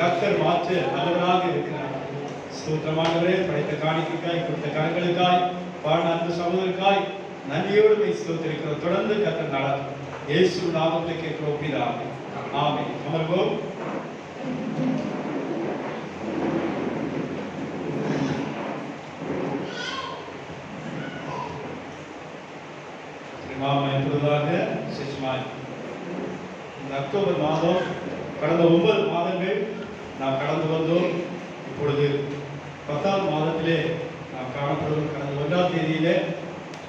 கர்த்தர் மாற்ற நல்லவராக இருக்கிறார். ஸ்தோத்திரமானவரே, படைத்த காணிக்கைக்காய் கொடுத்த கரங்களுக்காய் வாழ்ந்த அந்த சமூகத்துக்காய் நன்றியோடு ஸ்தோத்திரிக்கிறோம். தொடர்ந்து கர்த்தர் நடத்தும். இயேசு நாமத்தில் கேட்கிறோம் பிதாவே. ஆமென். அமர்வோம். இந்த அக்டோபர் மாதம் கடந்த 9 மாதங்கள் நாம் கடந்து வந்தோம். இப்பொழுது 10ஆம் மாதத்திலே நாம் காணப்படுவோம். கடந்த 1ஆம் தேதியிலே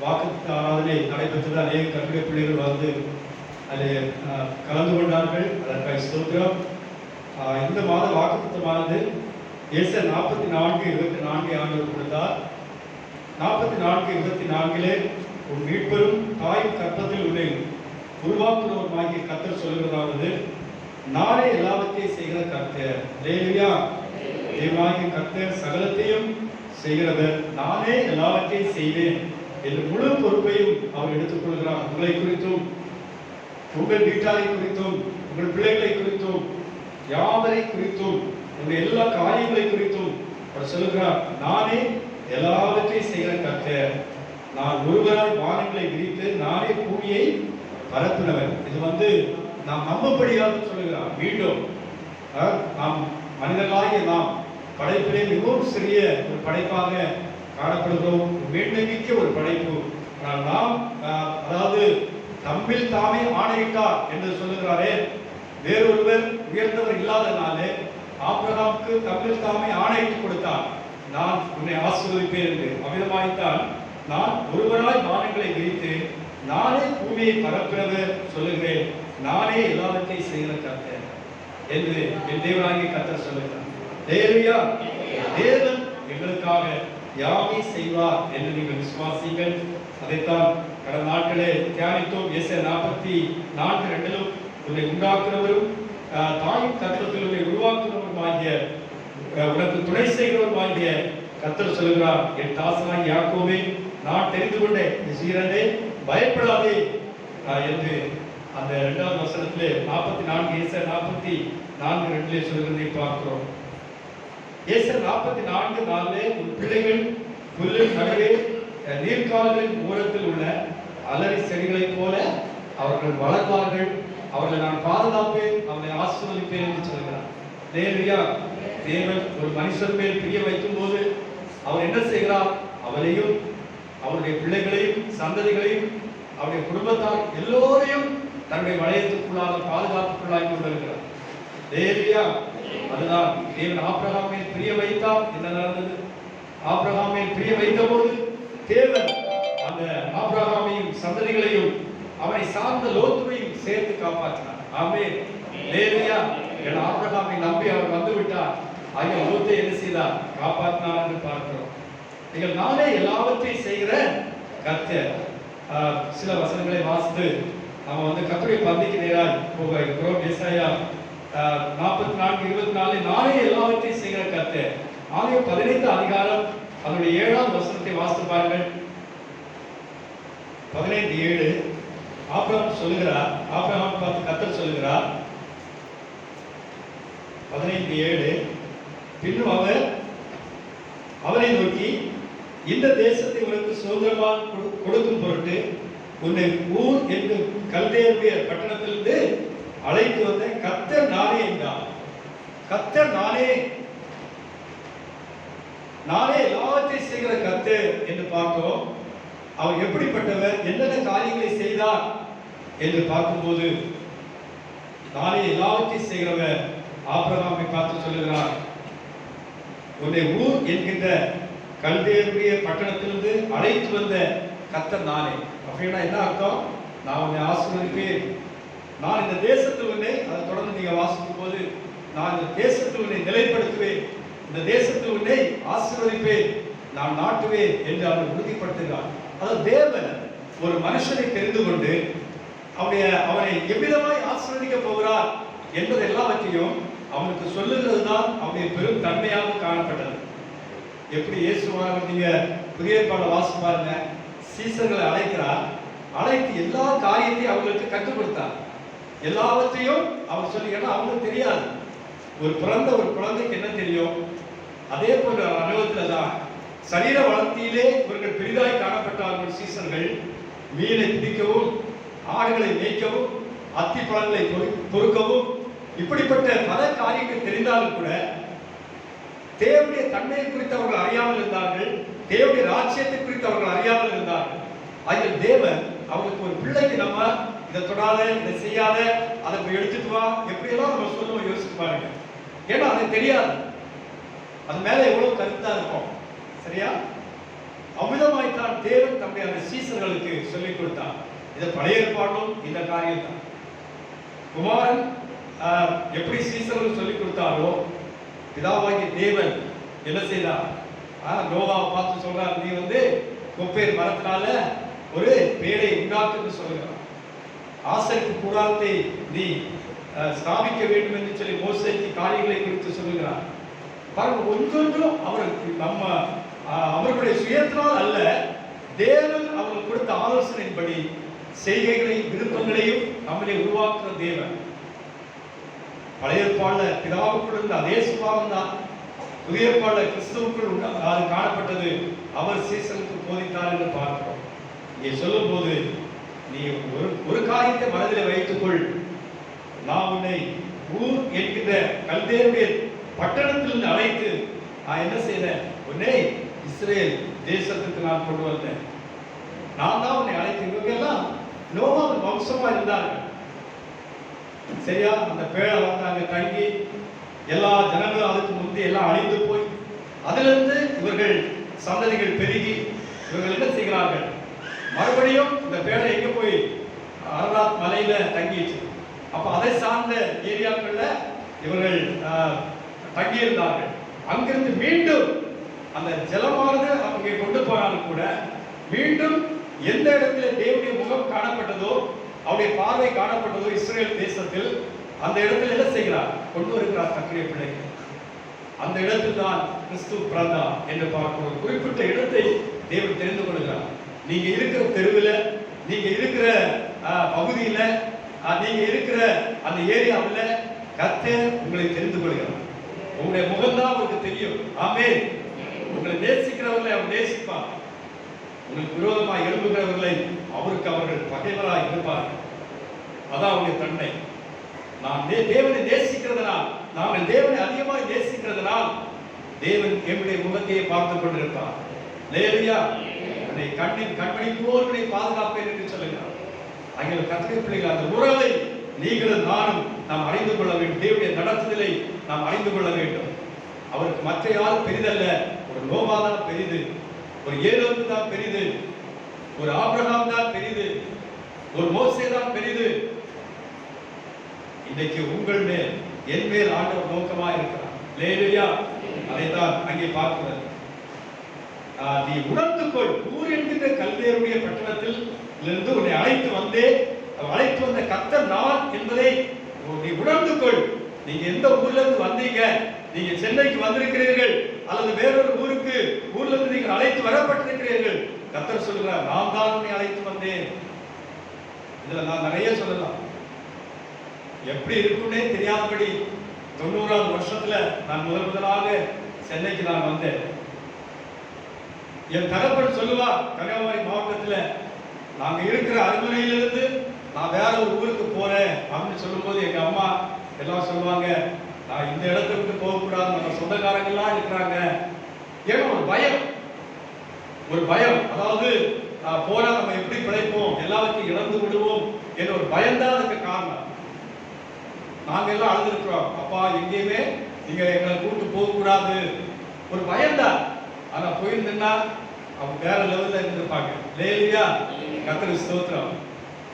வாக்குத்தத்த ஆராதனை நடைபெற்றது. அநேக கர்த்தருடைய பிள்ளைகள் வந்து அதில் கலந்து கொண்டார்கள். அதற்காக ஸ்தோத்திரம். இந்த மாத வாக்குத்தத்தமானது ஏசாயா 44:24 ஆண்டவர் கொடுத்தார். 44:24 உன் மீட்பரும் தாயின் கர்ப்பத்தில் உன்னை உருவாக்குறவருமாகிய கர்த்தர் சொல்கிறதாவது, நானே எல்லாவற்றையும் செய்கிற கர்த்தர். அல்லேலூயா. தேவனாகிய கர்த்தர் சகலத்தையும் செய்கிறவர். நானே எல்லாவற்றையும் செய்வேன் என்று முழு பொறுப்பையும் அவர் எடுத்துக்கொள்கிறார். உங்களை குறித்தும், உங்கள் வீட்டாரை குறித்தும், உங்கள் பிள்ளைகளை குறித்தும், யாவரை குறித்தும், உங்கள் எல்லா காரியங்களை குறித்தும் அவர் சொல்லுகிறார், நானே எல்லாவற்றையும் செய்கிற கர்த்தர். நான் ஒருவராய் வானங்களை விரித்து நானே பூமியை பரப்பினவர். இது நாம் நம்பப்படியாக சொல்லுகிறார். மீண்டும் நாம் மனிதர்களாகிய நாம் படைப்பிலே மிகவும் சிறிய ஒரு படைப்பாக காணப்படுகிறோம். மேன்மைமிக்க ஒரு படைப்பு. ஆனால் நாம் அதாவது தம்மில் தாமே ஆணையிட்டார் என்று சொல்லுகிறாரே, வேறொருவர் உயர்ந்தவர் இல்லாதனாலே ஆபிரகாமுக்கு தம்மில் தாமே ஆணையிட்டு கொடுத்தார், நான் உன்னை ஆசீர்வதிப்பேன் என்று. அவ்விதமாய்த்தான் நான் ஒருவராய் வானங்களை விரித்து நானே பூமியை பரப்பினவர் சொல்லுகிறேன், நானே எல்லாவற்றையும் செய்கிற கர்த்தர் என்று என் தேவனாகிய கர்த்தர் சொல்லுகிறார். அல்லேலூயா. தேவன் எங்களுக்காக யாவை செய்வார் என்று நீங்கள் விசுவாசிங்கள். அதைத்தான் கடந்த நாட்களே தியானித்தோம். ஏசாயா 44:2 உன்னை உண்டாக்குறவரும் தாயின் கர்ப்பத்தில் உன்னை உருவாக்குறவருமாகிய உனக்கு துணை செய்கிறவருமாகிய கர்த்தர் சொல்லுகிறார், என் தாசனாகிய யாக்கோபே, நான் தெரிந்து கொண்டேன், இஸ்ரவேலே, பயப்படாதே என்று அந்த 2வது வசனத்திலே 44 ஏசாயா 44:2 சொல்கிறதை பார்க்கிறோம். ஏசாயா 44:4 உன் பிள்ளைகள் புல்லின் நடுவே நீர்க்கால்களின் ஓரத்தில் உள்ள அலரி செடிகளைப் போல அவர்கள் வளர்வார்கள், அவர்களை நான் பாதுகாப்பேன், அவர்களை ஆசீர்வதிப்பேன் என்று சொல்கிறார். அல்லேலூயா. தேவன் ஒரு மனுஷன் மேல் பிரிய வைக்கும் போது அவர் என்ன செய்கிறார்? அவரையும் அவருடைய பிள்ளைகளையும் சந்ததிகளையும் அவருடைய குடும்பத்தார் எல்லோரையும் தன்னுடைய வளையத்துக்குள்ளாக பாதுகாப்புக்குள்ளாகி கொண்டிருக்கிறார். அல்லேலூயா. அதுதான் தேவன் ஆபிரகாமை பிரிய வைத்தார். என்ன நடந்தது? ஆபிரகாமை பிரிய வைத்த போது தேவன் அந்த ஆபிரகாமையும் சந்ததிகளையும் அவனை சார்ந்த லோத்துவையும் சேர்த்து காப்பாற்றினார். ஆமென். அல்லேலூயா. என் ஆபிரகாமை நம்பி அவர் வந்து விட்டார். ஆகிய லோத்தை என்ன செய்தார்? காப்பாற்றினார் என்று பார்க்கிறோம். நீங்கள் நானே எல்லாவற்றையும் செய்கிற கர்த்தர். சில வசனங்களை வாசித்து நாம கர்த்தருடைய பந்திக்கு நேராக போக இருக்கிறோம். ஏசாயா 44:24 நானே எல்லாவற்றையும் செய்கிற கர்த்தர். ஆதியாகமம் 15 அதிகாரம் அதனுடைய 7வது வசனத்தை வாசித்து பாருங்கள். 15:7 ஆபிரகாம் சொல்லுகிறார். ஆபிரகாம் பார்த்து கர்த்தர் சொல்லுகிறார். 15:7 பின்னும் அவர் அவரை நோக்கி, இந்த தேசத்தை உனக்கு சுதந்திரமாக கொடுக்கும் பொருட்டு உன்னை ஊர் என்று கல்தேயருடைய பட்டணத்திலிருந்து அழைத்து வந்த கர்த்தர் நானே என்றார். கர்த்தர் நானே எல்லாவற்றையும் செய்கிற கர்த்தர் என்று பார்த்தோம். அவர் எப்படிப்பட்டவர், என்னென்ன காரியங்களை செய்தார் என்று பார்க்கும்போது நானே எல்லாவற்றையும் செய்கிறவர் ஆபிரகாமை பார்த்து சொல்லுகிறார், உன்னை ஊர் என்கின்ற கல்தேயருடைய பட்டணத்திலிருந்து அழைத்து வந்த கர்த்தர் நானே. அப்படின்னா என்ன அர்த்தம்? நான் உன்னை ஆசீர்வதிப்பேன், நான் இந்த தேசத்தில் உன்னை, அதை தொடர்ந்து நீங்க வாசிக்கும் போது, நான் இந்த தேசத்தில் உன்னை நிலைப்படுத்துவேன், இந்த தேசத்தில் உன்னை ஆசீர்வதிப்பேன், நான் நாட்டுவேன் என்று அவர் உறுதிப்படுத்துகிறார். அதாவது தேவன் ஒரு மனுஷனை தெரிந்து கொண்டு அவனை எவ்விதமாய் ஆசீர்வதிக்க போகிறார் என்பது எல்லாவற்றையும் அவனுக்கு சொல்லுகிறது தான் அவனுடைய பெரும் தன்மையாக காணப்பட்டது. எப்படி இயேசுவாக நீங்க புதிய ஏற்பாட்டை வாசித்து பாருங்க. சீசர்களை அழைக்கிறார், அழைத்து எல்லா காரியத்தையும் அவங்களுக்கு கற்றுக் கொடுத்தார். எல்லாவற்றையும் அவர் சொல்லி, ஏன்னா அவங்களுக்கு தெரியாது ஒரு குழந்தைக்கு என்ன தெரியும். அதே போன்ற அனுபவத்தில் தான் சரீர வளர்த்தியிலே இவர்கள் பெரிதாய் காணப்பட்டார்கள். சீசர்கள் மீனை பிடிக்கவும் ஆடுகளை மேய்க்கவும் அத்தி பழங்களை பொறுக்கவும் இப்படிப்பட்ட பல காரியங்கள் தெரிந்தாலும் கூட தேவனுடைய தன்மையை குறித்து அவர்கள் அறியாமல் இருந்தார்கள். தேவனுடைய ராஜ்யத்தை குறித்து அவர்கள் அறியாமல் இருந்தார்கள். அதில் தேவன் அவங்களுக்கு ஒரு பிள்ளைக்கு நம்ம இதை தொடாத, இதை செய்யாத, அதை போய் எடுத்துட்டு வா, எப்படியெல்லாம் நம்ம சொல்லுவோம் யோசிச்சு பாருங்க. ஏன்னா அது தெரியாது, அது மேல எவ்வளவு கருத்தா இருக்கும். சரியா? அமிதமாய்த்தான் தேவன் தம்முடைய அந்த சீசர்களுக்கு சொல்லிக் கொடுத்தார். இதை பழைய ஏற்பாடும் இந்த காரியம் தான். குமாரன் எப்படி சீசர்களுக்கு சொல்லிக் கொடுத்தாரோ பிதாவாகிய தேவன் என்ன செய்தார்? நோவாவை பார்த்து சொல்றார், நீ கொப்பேர் மரத்தினால ஒரு பேடை உண்டாக்குன்னு சொல்லுகிறார். ஆசரிப்பு கூடாரத்தை நீ ஸ்தாபிக்க வேண்டும் என்று சொல்லி மோசேக்கு காரியங்களை குறித்து சொல்லுகிறார். பாருங்க, ஒன்றொன்றும் அவருக்கு நம்ம அவர்களுடைய சுயத்தினால் அல்ல, தேவன் அவர்கள் கொடுத்த ஆலோசனையின்படி செய்கைகளையும் விருப்பங்களையும் நம்மளை உருவாக்குற தேவன். பழைய ஏற்பாடுல பிதாவுக்குள் இருந்த அதே சுபாவம் தான் புதிய ஏற்பாடுல கிறிஸ்துவுக்குள் அது காணப்பட்டது. அவர் சீசனுக்கு போதித்தார் என்று பார்க்கிறோம். இங்கே சொல்லும் போது நீ ஒரு காரியத்தை மனதில் வைத்துக்கொள், நான் உன்னை ஊர் என்கின்ற கல்தேருடைய பட்டணத்தில் அழைத்து நான் என்ன செய்தேன்? உன்னை இஸ்ரேல் தேசத்துக்கு நான் கொண்டு வந்தேன். நான் தான் உன்னை அழைத்து. இவங்க எல்லாம் நோவாவின் வம்சமா இருந்தார்கள். சரியா? அந்த பேழை வந்தாங்க, தங்கி எல்லா ஜனங்களும் அதுக்கு முந்தி எல்லாம் அழிந்து போய் அதிலிருந்து இவர்கள் சந்ததிகள் பெருகி இவர்கள் என்ன செய்கிறார்கள்? மறுபடியும் இந்த பேழை எங்க போய் அரராத் மலையில தங்கிச்சு. அப்ப அதை சார்ந்த ஏரியாக்கள்ல இவர்கள் தங்கியிருந்தார்கள். அங்கிருந்து மீண்டும் அந்த ஜலமானது அவங்க கொண்டு போனாலும் கூட மீண்டும் எந்த இடத்துல தேவனுடைய முகம் காணப்பட்டதோ, அவருடைய பார்வை காணப்பட்டதோ இஸ்ரேல் தேசத்தில், அந்த இடத்துல என்ன செய்கிறார்? கொண்டு வருகிறார் தன்னுடைய பிள்ளைகள். அந்த இடத்தில் தான் கிறிஸ்து பிறந்தா என்று பார்க்கிற ஒரு குறிப்பிட்ட இடத்தை தேவன் தெரிந்து கொள்கிறார். நீங்க இருக்கிற தெருவில், நீங்க இருக்கிற பகுதியில, நீங்க இருக்கிற அந்த ஏரியாவில் கர்த்தர் உங்களை தெரிந்து கொள்கிறார். உங்களுடைய முகம்தான் அவருக்கு தெரியும். ஆமென். உங்களை நேசிக்கிறவர்களை அவர் நேசிப்பார். உங்களுக்கு விரோதமாக எழுப்புகிறவர்களை அவருக்கு அவர்கள் பகைவராக இருப்பார்கள். அதான் அவருடைய தன்மை. நாம் தேவனை நேசிக்கிறதுனால், நாங்கள் தேவனை அதிகமாக நேசிக்கிறதுனால் தேவன் என்னுடைய முகத்தையே பார்த்துக் கொண்டிருப்பார். லேலுயா. அதை கண்மணி போல் பாதுகாப்பேன் என்று சொல்லுகிறார். அங்கே கர்த்தருடைய பிள்ளைகள் அந்த உறவை நீங்களும் நானும் நாம் அறிந்து கொள்ள வேண்டும். தேவனுடைய நடத்துதலை நாம் அறிந்து கொள்ள வேண்டும். அவருக்கு மற்ற யாரும் பெரிதல்ல. ஒரு நோவா தான் பெரிது, ஒரு ஏனோக்கு தான் பெரிது, ஒரு ஆபிரகாம் தான் பெரிது, ஒரு மோசே தான் பெரிது. இன்னைக்கு உங்கள் மேல் என் மேல் ஆண்டவர் நோக்கமா இருக்கிறார். லேலுயா. அதைத்தான் அங்கே பார்க்கிறது. நீ உணர்ந்துக்கொள், ஊர் என்கின்ற கல்தேருடைய பட்டணத்தில் இருந்து உன்னை அழைத்து வந்த கர்த்தர் நான் என்பதை நீ உணர்ந்துக்கொள். நீங்க எந்த ஊர்ல இருந்து வந்தீங்க? நீங்க சென்னைக்கு வந்திருக்கிறீர்கள் அல்லது வேறொரு ஊர்ல இருந்து நீங்கள் அழைத்து வரப்பட்டிருக்கிறீர்கள். கர்த்தர் சொல்கிறார், நான் தான் உன்னை அழைத்து வந்தேன். இதுல நான் நிறைய சொல்லலாம். எப்படி இருக்குன்னே தெரியாதபடி 90ஆவது வருஷத்துல நான் முதலாக சென்னைக்கு நான் வந்தேன். என் தகப்பன் சொல்லுவார், கன்னியாகுமரி மாவட்டத்தில் நாங்க இருக்கிற அருமனையிலிருந்து நான் வேற ஒரு ஊருக்கு போறேன் அப்படின்னு சொல்லும்போது எங்க அம்மா எல்லாம் சொல்லுவாங்க, நான் இந்த இடத்த விட்டு போகக்கூடாது, நம்ம சொந்தக்காரங்கெல்லாம் இருக்கிறாங்க. ஏன்னா ஒரு பயம், அதாவது போனா நம்ம எப்படி பிழைப்போம், எல்லாத்தையும் இழந்து விடுவோம் என்ற ஒரு பயம்தான் அதுக்கு காரணம். நாங்க எல்லாம் அழுதுருக்கிறோம், அப்பா எங்கேயுமே நீங்க எங்களை கூட்டு போக கூடாது, ஒரு பயம்தான். ஆனா போயிருந்தா அவங்க வேற லெவல்ல இருந்திருப்பாங்க. லேலுயா. கர்த்தருக்கு ஸ்தோத்திரம்.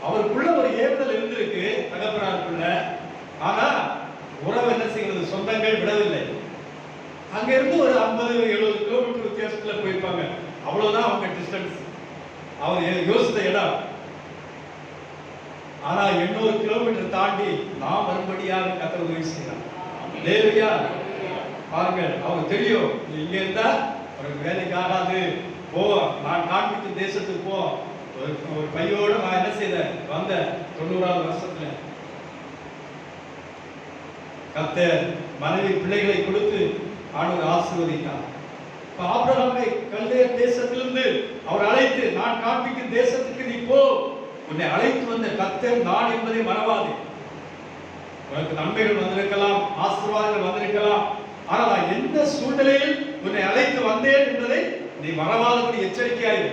அவருக்குள்ள ஒரு ஏறுதல் இருந்திருக்கு தகப்பனாருக்குள்ள. ஆனா உறவு என்ன செய்கிறது? சொந்தங்கள் விடவில்லை. அங்க இருந்து ஒரு 50-70 கிலோமீட்டர் வித்தியாசத்துல போயிருப்பாங்க. அவ்வளவுதான் அவங்க டிஸ்டன்ஸ். அவர் யோசித்த இடம். ஆனா 800 கிலோமீட்டர் தாண்டி நான் வரும்படியாக கர்த்தர் உதவி செய்யலாம். லேலுயா. பாருங்க, அவருக்கு தெரியும் இங்க இருந்தா அவருக்கு வேலைக்கு ஆகாது, போ, நான் காண்பிக்கும் தேசத்துக்கு போ. ஒரு பையோட நான் என்ன செய்தேன்? வந்த 90ஆவது வருஷத்துல கர்த்தர் மனைவி பிள்ளைகளை கொடுத்து ஆண்டவர் ஆசீர்வதித்தார். ஆபிரகாமை கல்தேய தேசத்திலிருந்து அவர் அழைத்து, நான் காண்பிக்கும் தேசத்துக்கு நீ போ, உன்னை அழைத்து வந்த கர்த்தர் நான் என்பதை மறவாதே. உனக்கு நன்மைகள் வந்திருக்கலாம், ஆசீர்வாதங்கள் வந்திருக்கலாம், ஆனால் நான் எந்த சூழ்நிலையில் உன்னை அழைத்து வந்தேன் என்பதை நீ மறவாதபடி எச்சரிக்கையாயிரு.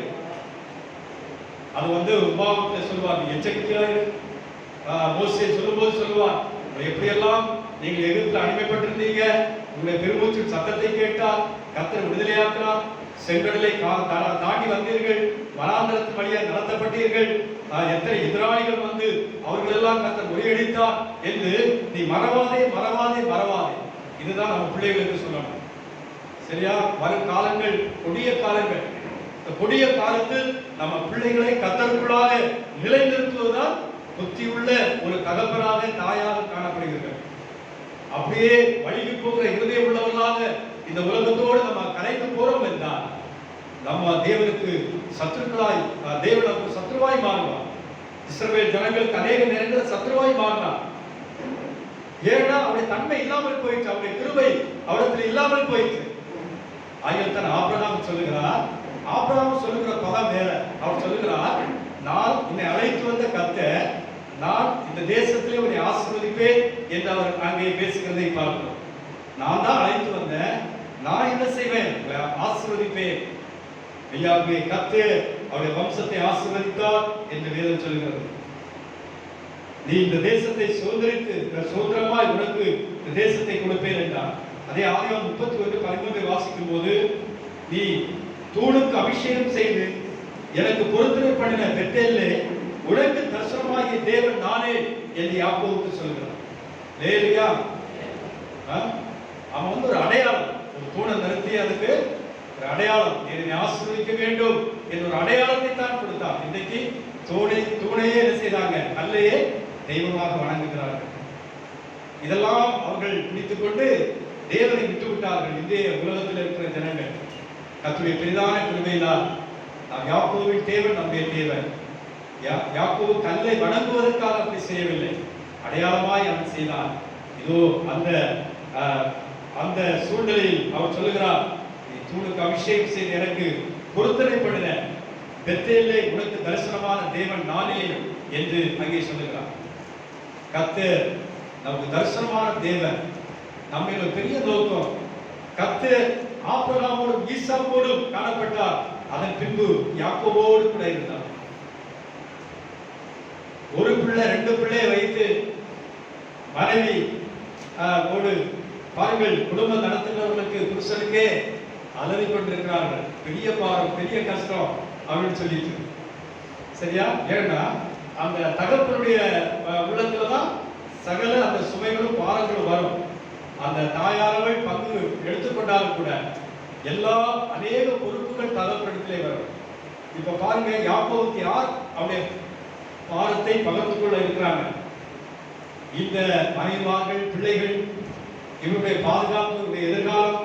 அது உபாகமத்தில் சொல்லுவார், நீ எச்சரிக்கையாயிரு. மோசே சொல்லும்போது சொல்லுவார், எப்படியெல்லாம் நீங்கள் எகிப்தில் அடிமைப்பட்டிருந்தீங்க, உங்களுடைய பெருமூச்சு சத்தத்தை கேட்டால் கர்த்தர் விடுதலையாக்கிறார், செங்கடலை தாண்டி வந்தீர்கள், வனாந்தரத்தின் வழியாக நடத்தப்பட்டீர்கள், எத்தனை எதிராளிகள் அவர்கள் எல்லாம் கர்த்தர் முறியடித்தார் என்று நீ மறவாதே மறவாதே மறவாதே. இதுதான் நம்ம பிள்ளைகளுக்கு சொல்லணும். சரியா? வரும் காலங்கள் கொடிய காலங்கள். இந்த கொடிய காலத்தில் நம்ம பிள்ளைகளை கர்த்தருக்குள்ளாக நிலைநிறுத்துவதுதான் புத்தியுள்ள ஒரு தகப்பனாக தாயாக காணப்படுகிறது. அப்படியே வழிக்கு போகிற இருதயம் உள்ளவர்களாக இந்த உலகத்தோடு நம்ம கலைந்து போறோம் என்றால் நம்ம தேவனுக்கு சத்துருக்களாய், தேவன் நமக்கு சத்ருவாய் மாறுவார். இஸ்ரவேல் ஜனங்களுக்கு அநேக நேரங்களில் சத்ருவாய் மாறினார். ஏன்னா அவருடைய தன்மை இல்லாமல் போயிடுச்சு, அவருடைய கிருபை அவரிடத்தில் இல்லாமல் போயிடுச்சு. ஆகியத்தான் ஆபிரகாம் சொல்லுகிறார், ஆபிரகாம் சொல்லுகிற பதம் வேற. அவர் சொல்லுகிறார், நான் உன்னை அழைத்து வந்த கர்த்தர், நான் இந்த தேசத்திலே உன்னை ஆசீர்வதிப்பேன் என்று அவர் அங்கே பேசுகிறதை பார்க்கிறோம். நான் தான் அழைத்து வந்தேன், நான் என்ன செய்வேன்? ஆசீர்வதிப்பேன். ஐயாவே கர்த்தர் அவருடைய வம்சத்தை ஆசீர்வதித்தார் என்று வேதம் சொல்கிறது. நீ இந்த தேசத்தை சுதந்திரித்து சுதந்திரமாய் உனக்கு இந்த தேசத்தை கொடுப்பேன் என்றார். அதே ஆதியாகமம் 31:13 வாசிக்கும் போது, நீ தூணுக்கு அபிஷேகம் செய்து எனக்கு பொருத்தனை பண்ணின பெத்தேலே உனக்கு தரிசனமாகிய தேவன் நானே என்று யாக்கோபுக்கு சொல்கிறார். லேலியா அவன் ஒரு அடையாளம், ஒரு தூணை நிறுத்தி அதுக்கு ஒரு அடையாளம், என்னை ஆசீர்வதிக்க வேண்டும் என்ற ஒரு அடையாளத்தை தான் கொடுத்தார். இன்றைக்கு தூணையே என்ன செய்தாங்க? கல்லையே தெய்வமாக வணங்குகிறார்கள். இதெல்லாம் அவர்கள் பிடித்துக் கொண்டு தேவனை விட்டுவிட்டார்கள். இந்திய உலகத்தில் இருக்கிற ஜனங்கள் கர்த்தருடைய பெரிதான கிருபையினால் நாம் யாக்கோபின் தேவன் நம்முடைய தேவன். யாக்கோபு கல்லை வணங்குவதற்காக அப்படி செய்யவில்லை, அடையாளமாய் அவன் செய்தான். இதோ அந்த சூழ்நிலையில் அவர் சொல்லுகிறார், நீ தூணுக்கு அபிஷேகம் செய்து எனக்கு பொருத்தனை பண்ணின பெத்தேலே உனக்கு தரிசனமான தேவன் நானே என்று அங்கே சொல்லுகிறார். கர்த்தர் நமக்கு தரிசனமான தேவன். நம்ம ஒரு பெரிய நோக்கம், கர்த்தர் ஆபிரகாமோடும் ஈசாக்கோடும் காணப்பட்டார், அதன் பின்பு யாக்கோபோடு கூட இருந்தார். ஒரு பிள்ளை 2 பிள்ளையை வைத்து மனைவி ஓடு பாருங்கள், குடும்பம் நடத்துகிறவர்களுக்கு புருஷனுக்கே அலறி கொண்டிருக்கிறார்கள். பெரிய பாரம், பெரிய கஷ்டம் அப்படின்னு சொல்லிட்டு. சரியா? ஏன்னா அந்த தகப்பனுடைய உள்ளத்துலதான் சகல அந்த சுமைகளும் பாரங்களும் வரும். அந்த தாயாரவள் பங்கு எடுத்துக்கொண்டாலும் கூட எல்லா அநேக பொறுப்புகள் தகப்பனிடத்திலே வரும். இப்ப பாருங்க, யாக்கோபுக்கு யார் அவருடைய பாரத்தை பகிர்ந்து கொள்ள இருக்கிறாங்க? இந்த மனைவிமார்கள், பிள்ளைகள், இவருடைய பாதுகாப்பு, இவருடைய எதிர்காலம்,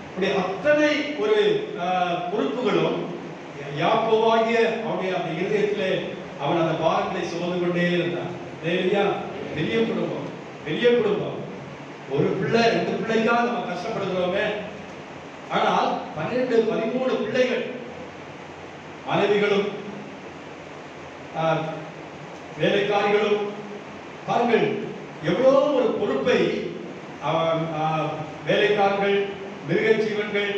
இப்படி அத்தனை ஒரு பொறுப்புகளும் யாக்கோபாகிய அவருடைய அந்த இருதயத்திலே அவன் அந்த பாரங்களை சுமந்து கொண்டே இருந்தான். பெரிய குடும்பம், பெரிய குடும்பம். ஒரு பிள்ளை 2 பிள்ளைக்காக நம்ம கஷ்டப்படுகிறோமே, ஆனால் 12-13 பிள்ளைகள், மனைவிகளும் வேலைக்காரிகளும், பாருங்கள் எவ்வளோ ஒரு பொறுப்பை வேலைக்காரர்கள், மிருக ஜீவன்கள்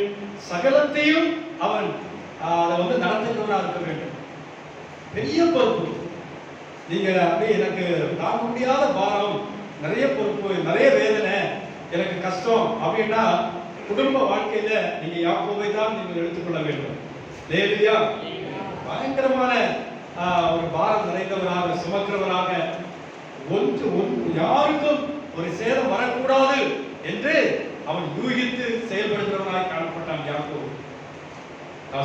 சகலத்தையும் அவன் அதை நடத்துகிறவனாக இருக்க வேண்டும். பெரிய பொறுப்பு. நீங்க அப்படியே எனக்கு தாங்க முடியாத பாரம், நிறைய பொறுப்பு, நிறைய வேதனை, எனக்கு கஷ்டம் அப்படின்னா குடும்ப வாழ்க்கையில நீங்க யாக்கோபை தான் நீங்கள் எடுத்துக்கொள்ள வேண்டும். லேலியா பயங்கரமான ஒரு பாரம் நிறைந்தவராக, சுமக்கிறவராக, யாருக்கும் ஒரு சேதம் வரக்கூடாது என்று அவன் யூகித்து செயல்படுகிறவனாக காணப்பட்டான் யாக்கோபு.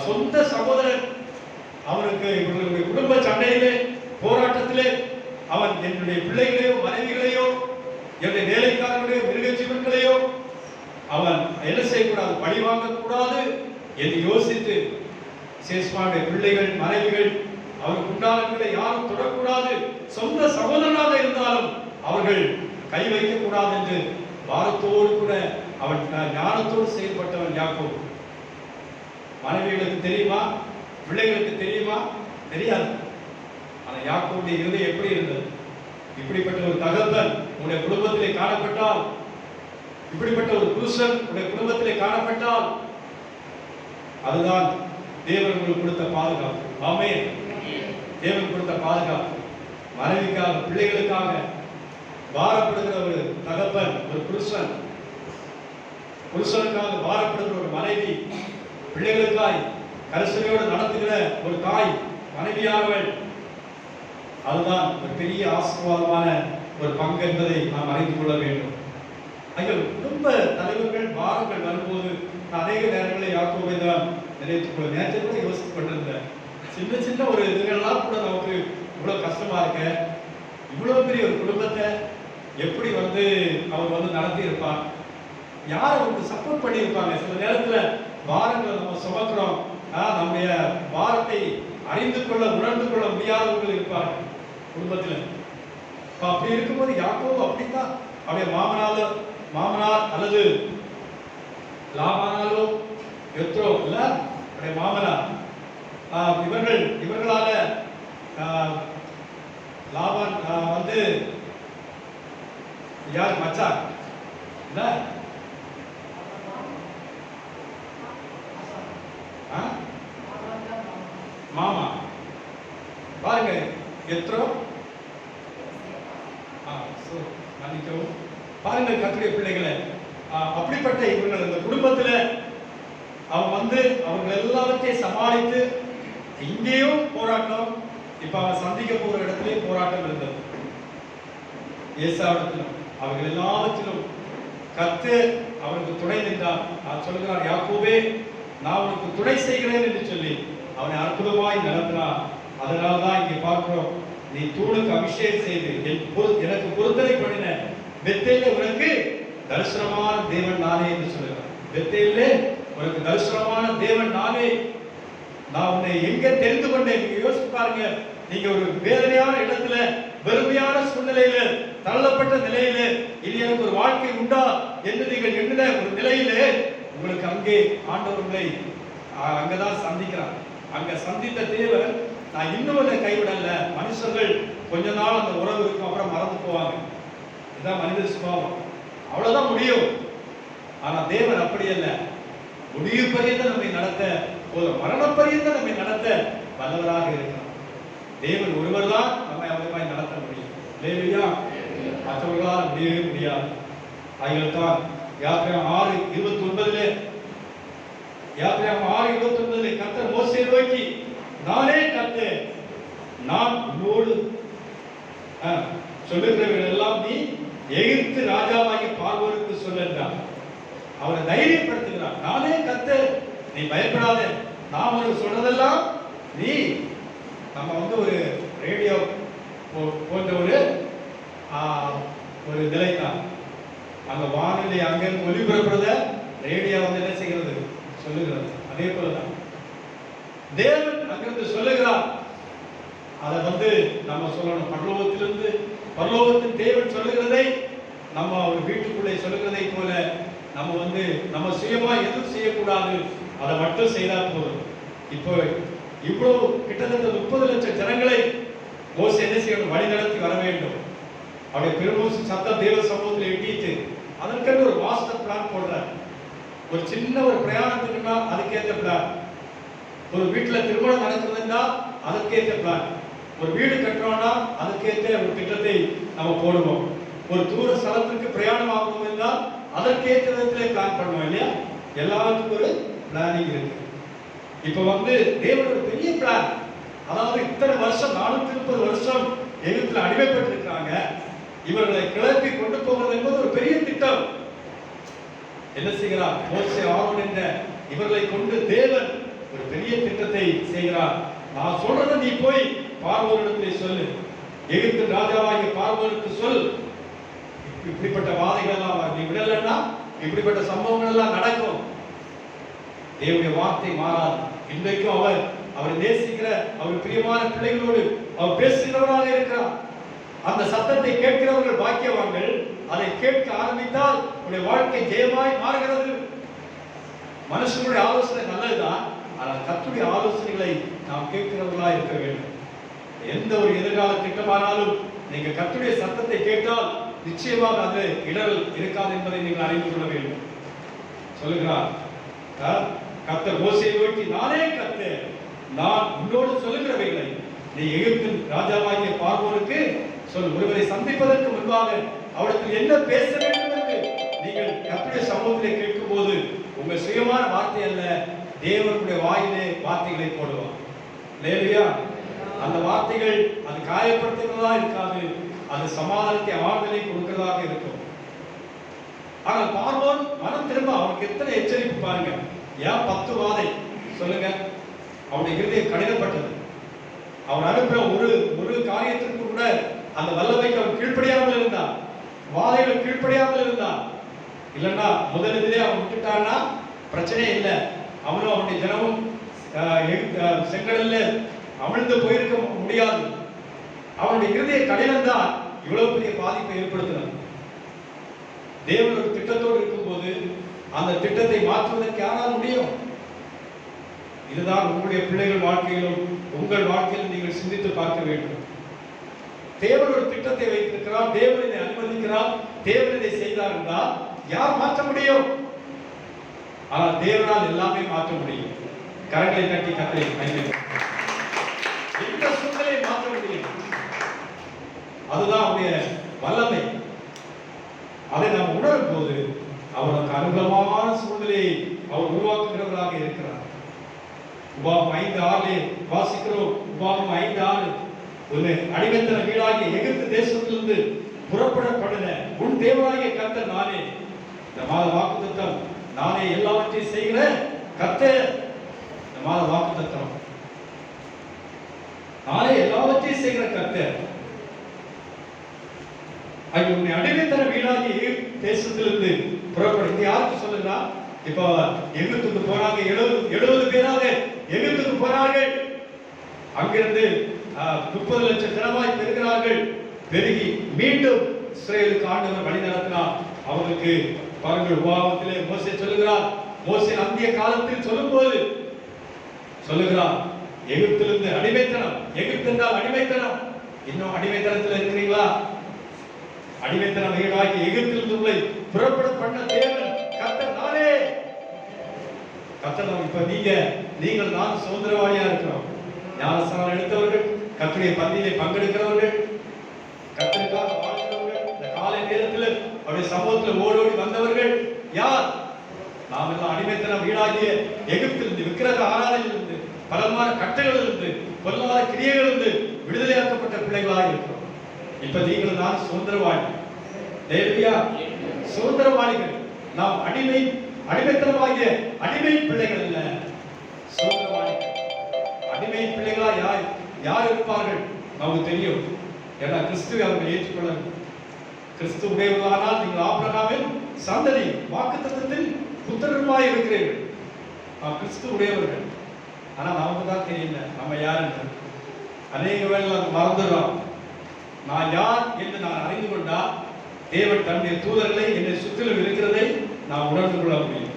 சொந்த சகோதரன் அவனுக்கு இவர்களுடைய குடும்ப சண்டையிலே, போராட்டத்திலே அவன் என்னுடைய பிள்ளைகளையோ மனைவிகளையோ என்னுடைய வேலைக்காரர்களுடைய மிருக ஜீவன்களையோ அவன் என்ன செய்யக்கூடாது, பழி வாங்கக்கூடாது என்று யோசித்து சேஸ்மாவுடைய பிள்ளைகள், மனைவிகள், அவருக்கு உண்டானவர்களை யாரும் தொடக்கூடாது, சொந்த சகோதரனாக இருந்தாலும் அவர்கள் கை வைக்கக்கூடாது என்று வாரத்தோடு கூட அவன் ஞானத்தோடு செயல்பட்டவன் யாக்கோபு. மனைவிகளுக்கு தெரியுமா, பிள்ளைகளுக்கு தெரியுமா? தெரியாது. ஆனா யாக்கோபுடைய இருதயம் எப்படி இருந்தது? இப்படிப்பட்ட ஒரு தகப்பன் உங்களுடைய குடும்பத்திலே காணப்பட்டால், இப்படிப்பட்ட ஒரு புருஷன் உங்களுடைய குடும்பத்திலே காணப்பட்டால், அதுதான் தேவன் உங்களுக்கு கொடுத்த பாதுகாப்பு. ஆமென். தேவன் கொடுத்த பாதுகாப்பு. மனைவிக்காக, பிள்ளைகளுக்காக வாரப்படுகிற ஒரு தகப்பன், ஒரு புருஷனுக்காக வாரப்படுகிற ஒரு மனைவி, பிள்ளைகளுக்காய் கரிசனையோடு நடத்துகிற ஒரு தாய், மனைவியானவள், அதுதான் ஒரு பெரிய ஆசீர்வாதமான ஒரு பங்கு என்பதை நாம் அறிந்து கொள்ள வேண்டும். அங்கே குடும்ப தலைவர்கள் வாரங்கள் வரும்போது அநேக நேரங்களில் யாக்கோபை தான் நினைத்துக் கொள்ள, நேற்று கூட யோசித்துக் கொண்டிருந்தேன். சின்ன சின்ன ஒரு இதுகள்லாம் கூட நமக்கு இவ்வளவு கஷ்டமா இருக்க, இவ்வளவு பெரிய ஒரு குடும்பத்தை எப்படி அவர் நடத்தி இருப்பார், யார் அவருக்கு சப்போர்ட் பண்ணி இருப்பாங்க. சில நேரத்துல வாரங்களை நம்ம சுமக்கிறோம், நம்முடைய வாரத்தை அறிந்து கொள்ள உணர்ந்து கொள்ள முடியாதவர்கள் இருப்பார்கள் குடும்பத்தில். அப்படி இருக்கும்போது யாக்கோபு அப்படித்தான் அவருடைய மாமனார் அல்லது லாபானாலோ எத்ரோ இல்ல அவருடைய மாமனார், இவர்களால லாபான் யார் மச்சான் இல்ல மாமா பாருங்க, எத்ரோ மன்னிக்கவும் பாருங்கள் கர்த்தருடைய பிள்ளைகளை. அப்படிப்பட்ட இவர்கள் இந்த குடும்பத்துல அவன் அவர்கள் எல்லாவற்றையும் சமாளித்து, இங்கேயும் போராட்டம், இப்ப அவன் சந்திக்க போற இடத்திலேயும் போராட்டம் இருந்தது. ஏசாவிடத்திலும் அவர்கள் எல்லாவற்றிலும் கர்த்தர் அவனுக்கு துணை நின்றார். நான் சொல்கிறார், யாக்கோபே நான் உனக்கு துணை செய்கிறேன் என்று சொல்லி அவனை அற்புதமாய் நடத்தினார். அதனால்தான் இங்கே பார்க்கிறோம், நீ தூணுக்கு அபிஷேகம் செய்து எனக்கு பொருத்தனை பண்ணின பெத்தேலே உனக்கு தரிசனமான தேவன் நானே என்று சொல்லுகிறார். பெத்தேலே உனக்கு தரிசனமான தேவன் நானே. நான் உன்னை எங்க தெரிந்து கொண்டேன்? நீங்க யோசிச்சு பாருங்க. நீங்க ஒரு வேதனையான இடத்துல, வெறுமையான சூழ்நிலையில, தள்ளப்பட்ட நிலையில, இனி எனக்கு ஒரு வாழ்க்கை உண்டா என்று நீங்கள் எண்ணின ஒரு நிலையிலே உங்களுக்கு அங்கே ஆண்டவர்களை அங்கதான் சந்திக்கிறார். அங்க சந்தித்த தேவன், நான் இன்னும் அதை கைவிடல. மனுஷர்கள் கொஞ்ச நாள் அந்த உறவு இருக்கும், அப்புறம் மறந்து போவாங்க. இதுதான் மனித சுபாவம், அவ்வளவுதான் முடியும். ஆனா தேவன் அப்படி அல்ல. முடிவு பரியந்த நம்மை நடத்த, ஒரு மரணம் பரியந்த நம்மை நடத்த வல்லவராக இருக்கிறார். தேவன் ஒருவர் தான் நம்மை அவருமாய் நடத்த முடியும். இல்லையா? மற்றவர்களால் முடியவே முடியாது. ஆகியதான் யாத்திராகமம் 6:29 யாத்திராகமம் 6:29 கர்த்தர் மோசேயை நோக்கி, நானே கர்த்தர், நான் உன்னோடு சொல்லுகிறவர்கள் எல்லாம் நீ எகிப்து ராஜாவாகிய பார்வோனுக்கு சொல்லுகிறார். அவரை தைரியப்படுத்துகிறார். நானே கர்த்தர், நீ பயப்படாத, நான் உனக்கு சொல்றதெல்லாம் நீ. நம்ம ஒரு ரேடியோ போன்ற ஒரு நிலை தான். அங்க வானிலை அங்க ஒலிபரப்புறத ரேடியோ என்ன செய்கிறது, சொல்லுகிறது. அதே போலதான் தேவன் அங்கிருந்து சொல்லுகிறார். அதை நம்ம சொல்லணும். பரலோகத்திலிருந்து, பரலோகத்தின் தேவன் சொல்லுகிறதை நம்ம அவர் வீட்டுக்குள்ளே சொல்லுகிறதை போல நம்ம நம்ம சுயமா எதுவும் செய்யக்கூடாது, அதை மட்டும் செய்தால் போதும். இப்போ இவ்வளவு கிட்டத்தட்ட 30 லட்சம் ஜனங்களை மோசே என்ன செய்யணும், வழி நடத்தி வர வேண்டும். அவருடைய பெருமூச்சு சத்தம் தேவ சமூகத்தில் எட்டிட்டு அதற்கென்று ஒரு மாஸ்டர் பிளான் போடுறார். ஒரு சின்ன ஒரு பிரயாணத்துக்குன்னா அதுக்கேற்ற பிளான், ஒரு வீட்டுல திருமணம் நடக்கிறதுன்னா அதுக்கேற்ற பிளான், ஒரு வீடு கட்டுறோம்னா அதுக்கேற்ற ஒரு திட்டத்தை நம்ம போடுவோம். ஒரு தூர ஸ்தலத்துக்கு பிரயாணம் ஆகணும் என்றால் அதற்கேற்ற விதத்திலே பிளான் பண்ணுவோம் இல்லையா? எல்லாத்துக்கும் ஒரு பிளானிங் இருக்கு. இப்ப தேவன் ஒரு பெரிய பிளான், அதாவது இத்தனை வருஷம் 430 வருஷம் எகிப்தில் அடிமைப்பட்டு இருக்காங்க. இவர்களை கிளப்பி கொண்டு போகிறது என்பது ஒரு பெரிய திட்டம். என்ன செய்கிறார்? மோசே, ஆரோன் என்ற இவர்களை கொண்டு தேவன் ஒரு பெரிய திட்டத்தை செய்கிறார். நான் சொல்றதை நீ போய் பார்வோனிடத்திலே சொல்லு, எகிப்து ராஜாவாகிய பார்வோனுக்கு சொல், இப்படிப்பட்ட வாதைகள் எல்லாம் நீ விடலன்னா இப்படிப்பட்ட சம்பவங்கள் எல்லாம் நடக்கும். தேவனுடைய வார்த்தை மாறாது. இன்றைக்கும் அவர் நேசிக்கிற அவர் பிரியமான பிள்ளைகளோடு அவர் பேசுகிறவராக இருக்கிறார். அந்த சத்தத்தை கேட்கிறவர்கள் பாக்கியவான்கள். அதை கேட்க ஆரம்பித்தால் உடைய வாழ்க்கை ஜெயமாய் மாறுகிறது. மனுஷனுடைய ஆலோசனை நல்லதுதான், ஆனால் கர்த்தருடைய ஆலோசனைகளை நாம் கேட்கிறவர்களா இருக்க வேண்டும். எந்த ஒரு எதிர்கால திட்டமானாலும் நீங்க கர்த்தருடைய சத்தத்தை கேட்டால் நிச்சயமாக அது இடர் இருக்காது என்பதை நீங்கள் அறிந்து கொள்ள வேண்டும். சொல்லுகிறார் கர்த்தர் மோசேயை நோக்கி, நானே கர்த்தர், நான் உன்னோடு சொல்லுகிறவைகளை நீ எகிப்தின் ராஜாவாகிய பார்வோனுக்கு சொல். ஒருவரை சந்திப்பதற்கு முன்பாக அவரிடத்தில் என்ன பேச வேண்டும் என்று நீங்கள் கர்த்தருடைய சமூகத்திலே கேட்கும் போது உங்க சுயமான வார்த்தை அல்ல, தேவனுடைய வாயிலே வார்த்தைகளை போடுவார். இல்லையா? அந்த வார்த்தைகள் அது காயப்படுத்துகிறதா இருக்காது, அது சமாதானத்தை ஆறுதலை கொடுக்கிறதாக இருக்கும். ஆனால் பார்வோன் மனம் திரும்ப அவனுக்கு எத்தனை எச்சரிப்பு பாருங்க. ஏன் 10 வாதை சொல்லுங்க, அவனுடைய இருதயம் கடினப்பட்டது. அவன் அனுப்புற ஒரு காரியத்திற்கு கூட அந்த வல்லமைக்கு அவன் கீழ்ப்படியாமல் இருந்தான், வாதைகள் கீழ்ப்படியாமல் இருந்தான். இல்லைன்னா முதலிலே அவன் விட்டுட்டான்னா பிரச்சனையே இல்லை, அவனும் அவனுடைய ஜனமும் செங்கடல்ல அமிழ்ந்து போயிருக்க முடியாது. அவனுடைய இருதய கடினம் தான் இவ்வளவு பெரிய பாதிப்பை ஏற்படுத்தினார். தேவன் ஒரு திட்டத்தோடு இருக்கும்போது அந்த திட்டத்தை மாற்றுவதற்கு யாரால் முடியும்? இதுதான் உங்களுடைய பிள்ளைகள் வாழ்க்கையிலும் உங்கள் வாழ்க்கையிலும் நீங்கள் சிந்தித்து பார்க்க வேண்டும். தேவன் ஒரு திட்டத்தை வைத்திருக்கிறார், தேவன் இதை அனுமதிக்கிறார், தேவன் இதை செய்தார் என்றால் யார் மாற்ற முடியும்? ஆனால் தேவனால் எல்லாமே மாற்ற முடியும். கரங்களை தட்டி கத்தரை கையில் எந்த சூழ்நிலையை மாற்ற முடியும். அதுதான் அவருடைய வல்லமை. அதை நாம் உணரும் போது அவருக்கு அனுகூலமான சூழ்நிலையை அவர் உருவாக்குகிறவராக இருக்கிறார். உபாகம் 5:6 வாசிக்கிறோம். உபாகம் 5:6, ஒரு அடிமைத்தன வீடாகிய எகிப்து தேசத்திலிருந்து புறப்படப்படின உன் தேவனாகிய கர்த்தர் நானே. இந்த மாத வாக்குத்தத்தம், நானே எல்லாவற்றையும் செய்கிற கர்த்தர். இந்த மாத வாக்குத்தத்தம், நானே எல்லாவற்றையும் செய்கிற கர்த்தர். உன்னை அடிமைத்தன வீடாகிய எகிப்து தேசத்திலிருந்து புறப்பட. யாருக்கு சொல்லுங்களா? இப்ப எகிப்துக்கு போனாங்க, 70 பேராக எகிப்துக்கு போனார்கள். அங்கிருந்து 30 லட்சம் ஜனமாய் பெருகிறார்கள். பெருகி மீண்டும் இஸ்ரேலுக்கு ஆண்டவர் வழி நடத்தினார். அவர்களுக்கு பாருங்கள், உபாகத்திலே மோசே சொல்லுகிறார். மோசே அந்திய காலத்தில் சொல்லும்போது சொல்லுகிறார், எகிப்திலிருந்து அடிமைத்தனம். எகிப்து என்றால் அடிமைத்தனம். இன்னும் அடிமைத்தனத்தில் இருக்கிறீங்களா? அடிமைத்தனம் வீடாகி எகிப்திலிருந்து உங்களை புறப்பட பண்ண தேவன் கர்த்தர் நானே. கர்த்தர் இப்ப நீங்கள் நான் சுதந்திரவாளியா இருக்கிறோம். ஞானஸ்நானம் எடுத்தவர்கள், கர்த்தருடைய பந்தியிலே பங்கெடுக்கிறவர்கள், கர்த்தருக்காக வாழ்கிறவர்கள், இந்த காலை நேரத்தில் அவருடைய சமூகத்தில் ஓடோடி வந்தவர்கள் யார்? நாம் எல்லாம் அடிமைத்தனம் வீடாகிய எகிப்திலிருந்து, விக்கிரக ஆராதனையிலிருந்து, பலமான கட்டைகளிலிருந்து, பொல்லாத கிரியைகளிலிருந்து விடுதலையாக்கப்பட்ட பிள்ளைகளாக இருக்கிறோம். இப்ப நீங்கள் நான் சுதந்திரவாளி. சுதந்திரவாளிகள். நாம் அடிமைத்தனமாகிய அடிமை பிள்ளைகள் அல்ல, சுதந்திரவாளிகள். அடிமை பிள்ளைகளா யார் இருப்பார்கள்? நமக்கு தெரியும். ஏன்னா கிறிஸ்துவை அவர்கள் ஏற்றுக்கொள்ள. கிறிஸ்து உடையவர்களானால் நீங்கள் ஆபிரகாமின் சந்ததி, வாக்குத்தத்தத்தில் புத்திரருமாய் இருக்கிறீர்கள். கிறிஸ்து உடையவர்கள். ஆனா நமக்கு தான் தெரியல நம்ம யார் என்று. அநேக வேளை மறந்துடுறோம். நான் யார் என்று நான் அறிந்து கொண்டால் தேவன் தன்னுடைய தூதர்களை என்னை சுற்றிலும் இருக்கிறதை நான் உணர்ந்து கொள்ள முடியும்.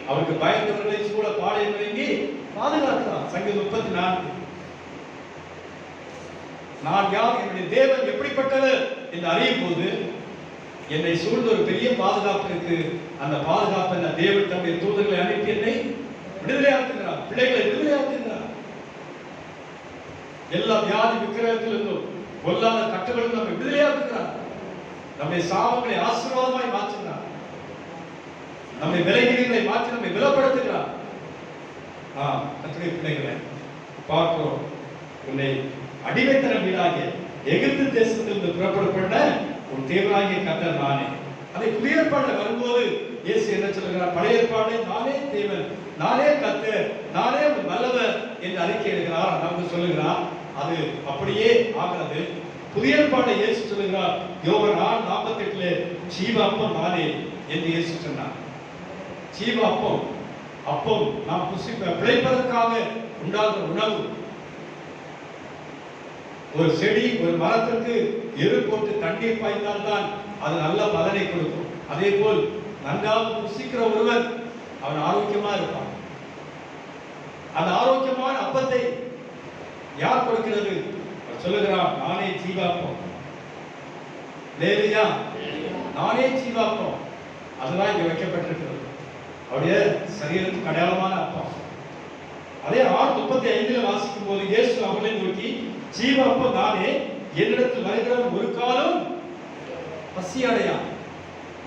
அவருக்கு பயந்தவர்களை சூழ பாளையம் இறங்கி பாதுகாக்கிறார். சங்கீதம் 34. நான் யார், என்னுடைய தேவன் எப்படிப்பட்டவர் என்று அறியும் போது என்னை சூழ்ந்த ஒரு பெரிய பாதுகாப்பு இருக்கு. அந்த பாதுகாப்பு என்ன? தேவன் தன்னுடைய தூதர்களை அனுப்பி என்னை விடுதலையாக்குகிறார், பிள்ளைகளை விடுதலையாக்குகிறார். எல்லா வியாதி விக்கிரகத்திலிருந்தும் பொல்லாத கட்டுகளும் நம்மை விடுதலையாக்குகிறார். நம்முடைய சாபங்களை ஆசீர்வாதமாய் மாற்றுகிறார். நம்மை விலைகளை மாற்றி நம்மை விலப்படுத்துகிறார். கர்த்தருடைய பிள்ளைகளை பார்க்கிறோம். உன்னை அடிமைத்தன வீடாகிய எகிப்து தேசத்திலிருந்து புறப்படப்பட்ட உன் தேவனாகிய கர்த்தர் நானே. அதை புதிய ஏற்பாடுல வரும்போது இயேசு என்ன சொல்லுகிறார்? பழைய ஏற்பாடுல நானே தேவன், நானே கர்த்தர், நானே வல்லவர் என்று அறிக்கை எடுக்கிறார். நமக்கு சொல்லுகிறார். அது அப்படியே ஆகிறது. புதிய ஏற்பாடுல இயேசு சொல்லுகிறார். யோவான் 4:48 ஜீவ அப்பம் நானே என்று இயேசு சொன்னார். ஜீவ அப்பம், அப்பம் நாம் பிழைப்பதற்காக உண்டாகிற உணவு. ஒரு செடி, ஒரு மரத்திற்கு எரு போட்டு தண்ணீர் பாய்ந்தால் தான் அது நல்ல பலனை கொடுக்கும். அதே போல் நன்றாக புசிக்கிற ஒருவர் அவன் ஆரோக்கியமா இருப்பான். அந்த ஆரோக்கியமான அப்பத்தை யார் கொடுக்கிறது? சொல்லுகிறார், நானே ஜீவாப்பம். லேலியா, நானே ஜீவாப்பம். அதுதான் இங்க வைக்கப்பட்டிருக்கிறது. அவருடைய சரீரத்துக்கு அடையாளமான அப்பம். அதே 6:35 வாசிக்கும் போது இயேசு அவர்களை நோக்கி, ஜீவாப்பம் நானே, என்னிடத்தில் வருகிறவன் ஒரு காலம் பசி அடையான்,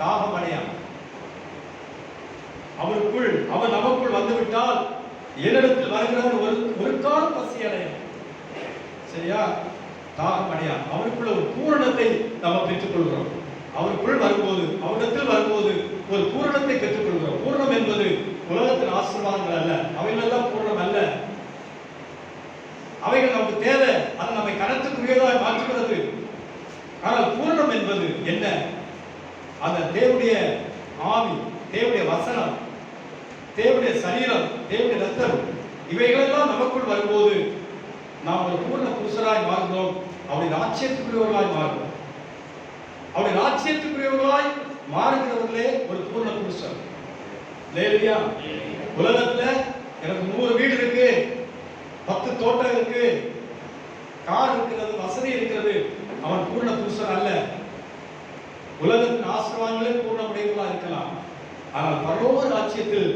தாகம் அடையான். அவன் நமக்குள் வந்துவிட்டால் என்னிடத்தில் வருகிறவன் ஒரு காலம் பசி அடையான். சரியா? தாகம் அடையான். அவனுக்குள்ள ஒரு பூரணத்தை நாம் பெற்றுக் கொள்கிறோம். அவருக்குள் வரும்போது, அவரிடத்தில் வரும்போது ஒரு பூரணத்தை பெற்றுக்கொள்கிறோம். பூரணம் என்பது உலகத்தின் ஆசீர்வாதங்கள் அல்ல, அவைகளெல்லாம் பூரணம் அல்ல. அவைகள் நமக்கு தேவை, அது நம்மை கனத்துக்குரியதாக மாற்றுகிறது. ஆனால் பூரணம் என்பது என்ன? அந்த தேவனுடைய ஆவி, தேவனுடைய வசனம், தேவனுடைய சரீரம், தேவனுடைய ரத்தம், இவைகளெல்லாம் நமக்குள் வரும்போது நாம் ஒரு பூர்ண புருஷராய் மாறுகிறோம். அவருடைய ராஜ்யத்துக்குரியவர்களாய் மாறுகிறோம். அவருடைய ராஜ்யத்துக்குரியவர்களாய் மாறுகிறவர்களே ஒரு பூர்ண புருஷன். லேலியா, உலகத்துல எனக்கு 100 வீடு இருக்கு, 10 தோட்டம் இருக்கு, கார் இருக்கிறது, வசதி இருக்கிறது, அவன் பூர்ண புருஷன் அல்ல. உலகத்தின் ஆசீர்வாதங்களே பூர்ணமுடையவர்களா இருக்கலாம். ஆனால் பரலோக ராஜ்யத்தில்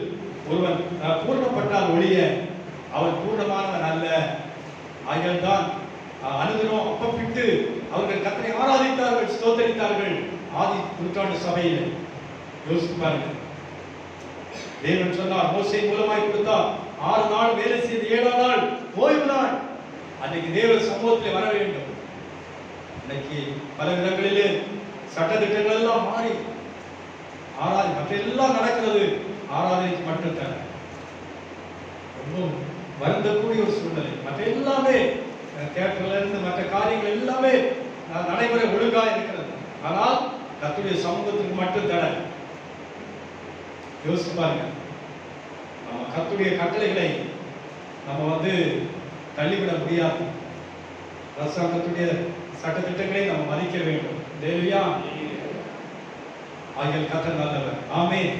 ஒருவன் பூர்ணப்பட்டால் ஒழிய அவன் பூர்ணமானவன் அல்ல. ஆகியால் தான் அனுதினம் அப்பப்பிட்டு அவர்கள் கர்த்தரை ஆராதித்தார்கள், ஸ்தோத்தரித்தார்கள். ஆதி நூற்றாண்டு சபையில் யோசித்து பாருங்கள். தேவன் சொன்னார், மோசே மூலமாய் கொடுத்தார், 6 நாள் வேலை செய்து 7ஆம் நாள் ஓய்வு நாள். அன்னைக்கு தேவ சமூகத்தில் வர வேண்டும். இன்னைக்கு பல இடங்களிலே சட்டத்திட்டங்கள் எல்லாம் மாறி ஆராதனை மற்றெல்லாம் நடக்கிறது, ஆராதனைக்கு மட்டும் தர ரொம்ப வருந்தக்கூடிய ஒரு சூழ்நிலை. மற்ற எல்லாமே தியேட்டர்ல இருந்து மற்ற காரியங்கள் எல்லாமே நடைமுறை ஒழுங்கா இருக்கிறது. ஆனால் கர்த்தருடைய சமூகத்துக்கு மட்டும் தடை. யோசிச்சு பாருங்க, நம்ம கர்த்தருடைய கட்டளைகளை நம்ம தள்ளிவிட முடியாது. அரசாங்கத்துடைய சட்டத்திட்டங்களை நம்ம மதிக்க வேண்டும். தேவியா, ஆகிய கர்த்தர் நல்லவர். ஆமென்.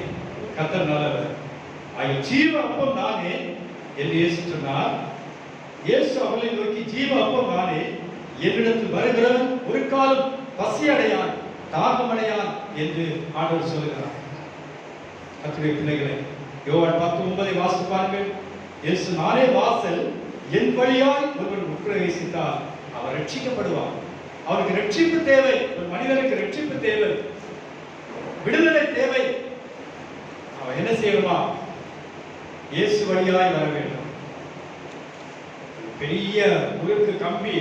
கர்த்தர் நல்லவர். ஆகிய ஜீவ அப்பம் நானே என்று இயேசு சொன்னார். இயேசு அவர்களை நோக்கி, ஜீவ அப்பம் நானே, என்னிடத்தில் வருகிறவன் ஒரு காலம் பசி அடையான், தாகம் அடையான் என்று ஆண்டவர் சொல்லுகிறார். கர்த்தருடைய பிள்ளைகளே, யோவான் 10:9 வாசித்து பாருங்கள். இயேசு, நானே வாசல், என் வழியாய் ஒருவன் உட்பிரவேசித்தால் அவர் ரட்சிக்கப்படுவார். அவருக்கு ரட்சிப்பு தேவை. ஒரு மனிதனுக்கு ரட்சிப்பு தேவை, விடுதலை தேவை. அவன் என்ன செய்யணுமா? இயேசு வழியாய் வர வேண்டும். பெரிய உருக்கு கம்பி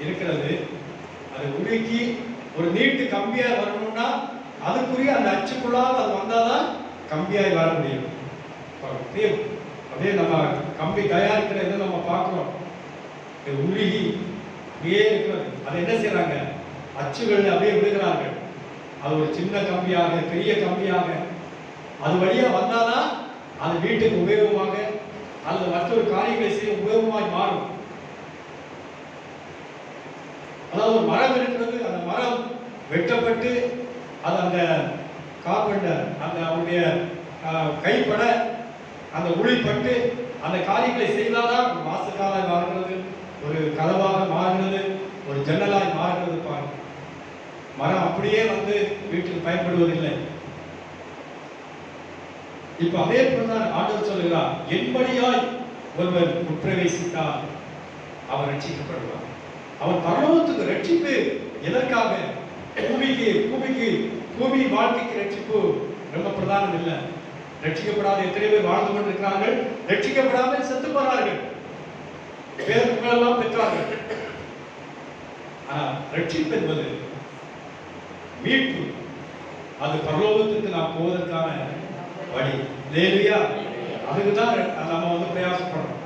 இருக்கிறது, அதை உருக்கி ஒரு நீட்டு கம்பியா வரணும்னா அதுக்குரிய அந்த அச்சுக்குள்ளாக அது வந்தாதான் கம்பியாய் வர முடியும். அப்படியே நம்ம கம்பி தயாரிக்கிற இதை நம்ம பார்க்கிறோம், உருகி அப்படியே இருக்கிறது. அதை என்ன செய்யறாங்க? அச்சுகள் அப்படியே விடுகிறார்கள். அது ஒரு சின்ன கம்பியாக, பெரிய கம்பியாக அது வழியா வந்தாதான் அது வீட்டுக்கு உபயோகமாக அல்லது மற்றொரு காரியங்களை செய்ய உபயோகமாய் மாறும். அதாவது ஒரு மரம் இருக்கிறது, அந்த மரம் வெட்டப்பட்டு அது அந்த கார்பெண்டர் அந்த அவருடைய கைப்பட அந்த உளிப்பட்டு அந்த காரியங்களை செய்தாதான் ஒரு வாசக்காலாய் மாறுகிறது, ஒரு கதவாக மாறுகிறது, ஒரு ஜன்னலாய் மாறுகிறது. பாருங்க, மரம் அப்படியே வீட்டுக்கு பயன்படுவதில்லை. இப்ப அதே போலதான் ஆண்டவர் சொல்லுகிறார், என்படியாய் ஒருவர் உட்பிரவேசித்தால் அவர் ரட்சிக்கப்படுவார். அவர் பரலோகத்துக்கு ரட்சிப்பு எதற்காக? பூமி வாழ்க்கைக்கு ரட்சிப்பு ரொம்ப பிரதானம் இல்லை. ரட்சிக்கப்படாத எத்தனை பேர் வாழ்ந்து கொண்டிருக்கிறார்கள், ரட்சிக்கப்படாமல் செத்து போறார்கள், பேருக்கெல்லாம் பெற்றார்கள். ரட்சிப்பு என்பது மீட்பு, அது பரலோகத்துக்கு நாம் போவதற்கான வழி. லேலியா, அதுக்குதான் நம்ம பிரயாசப்படுறோம்.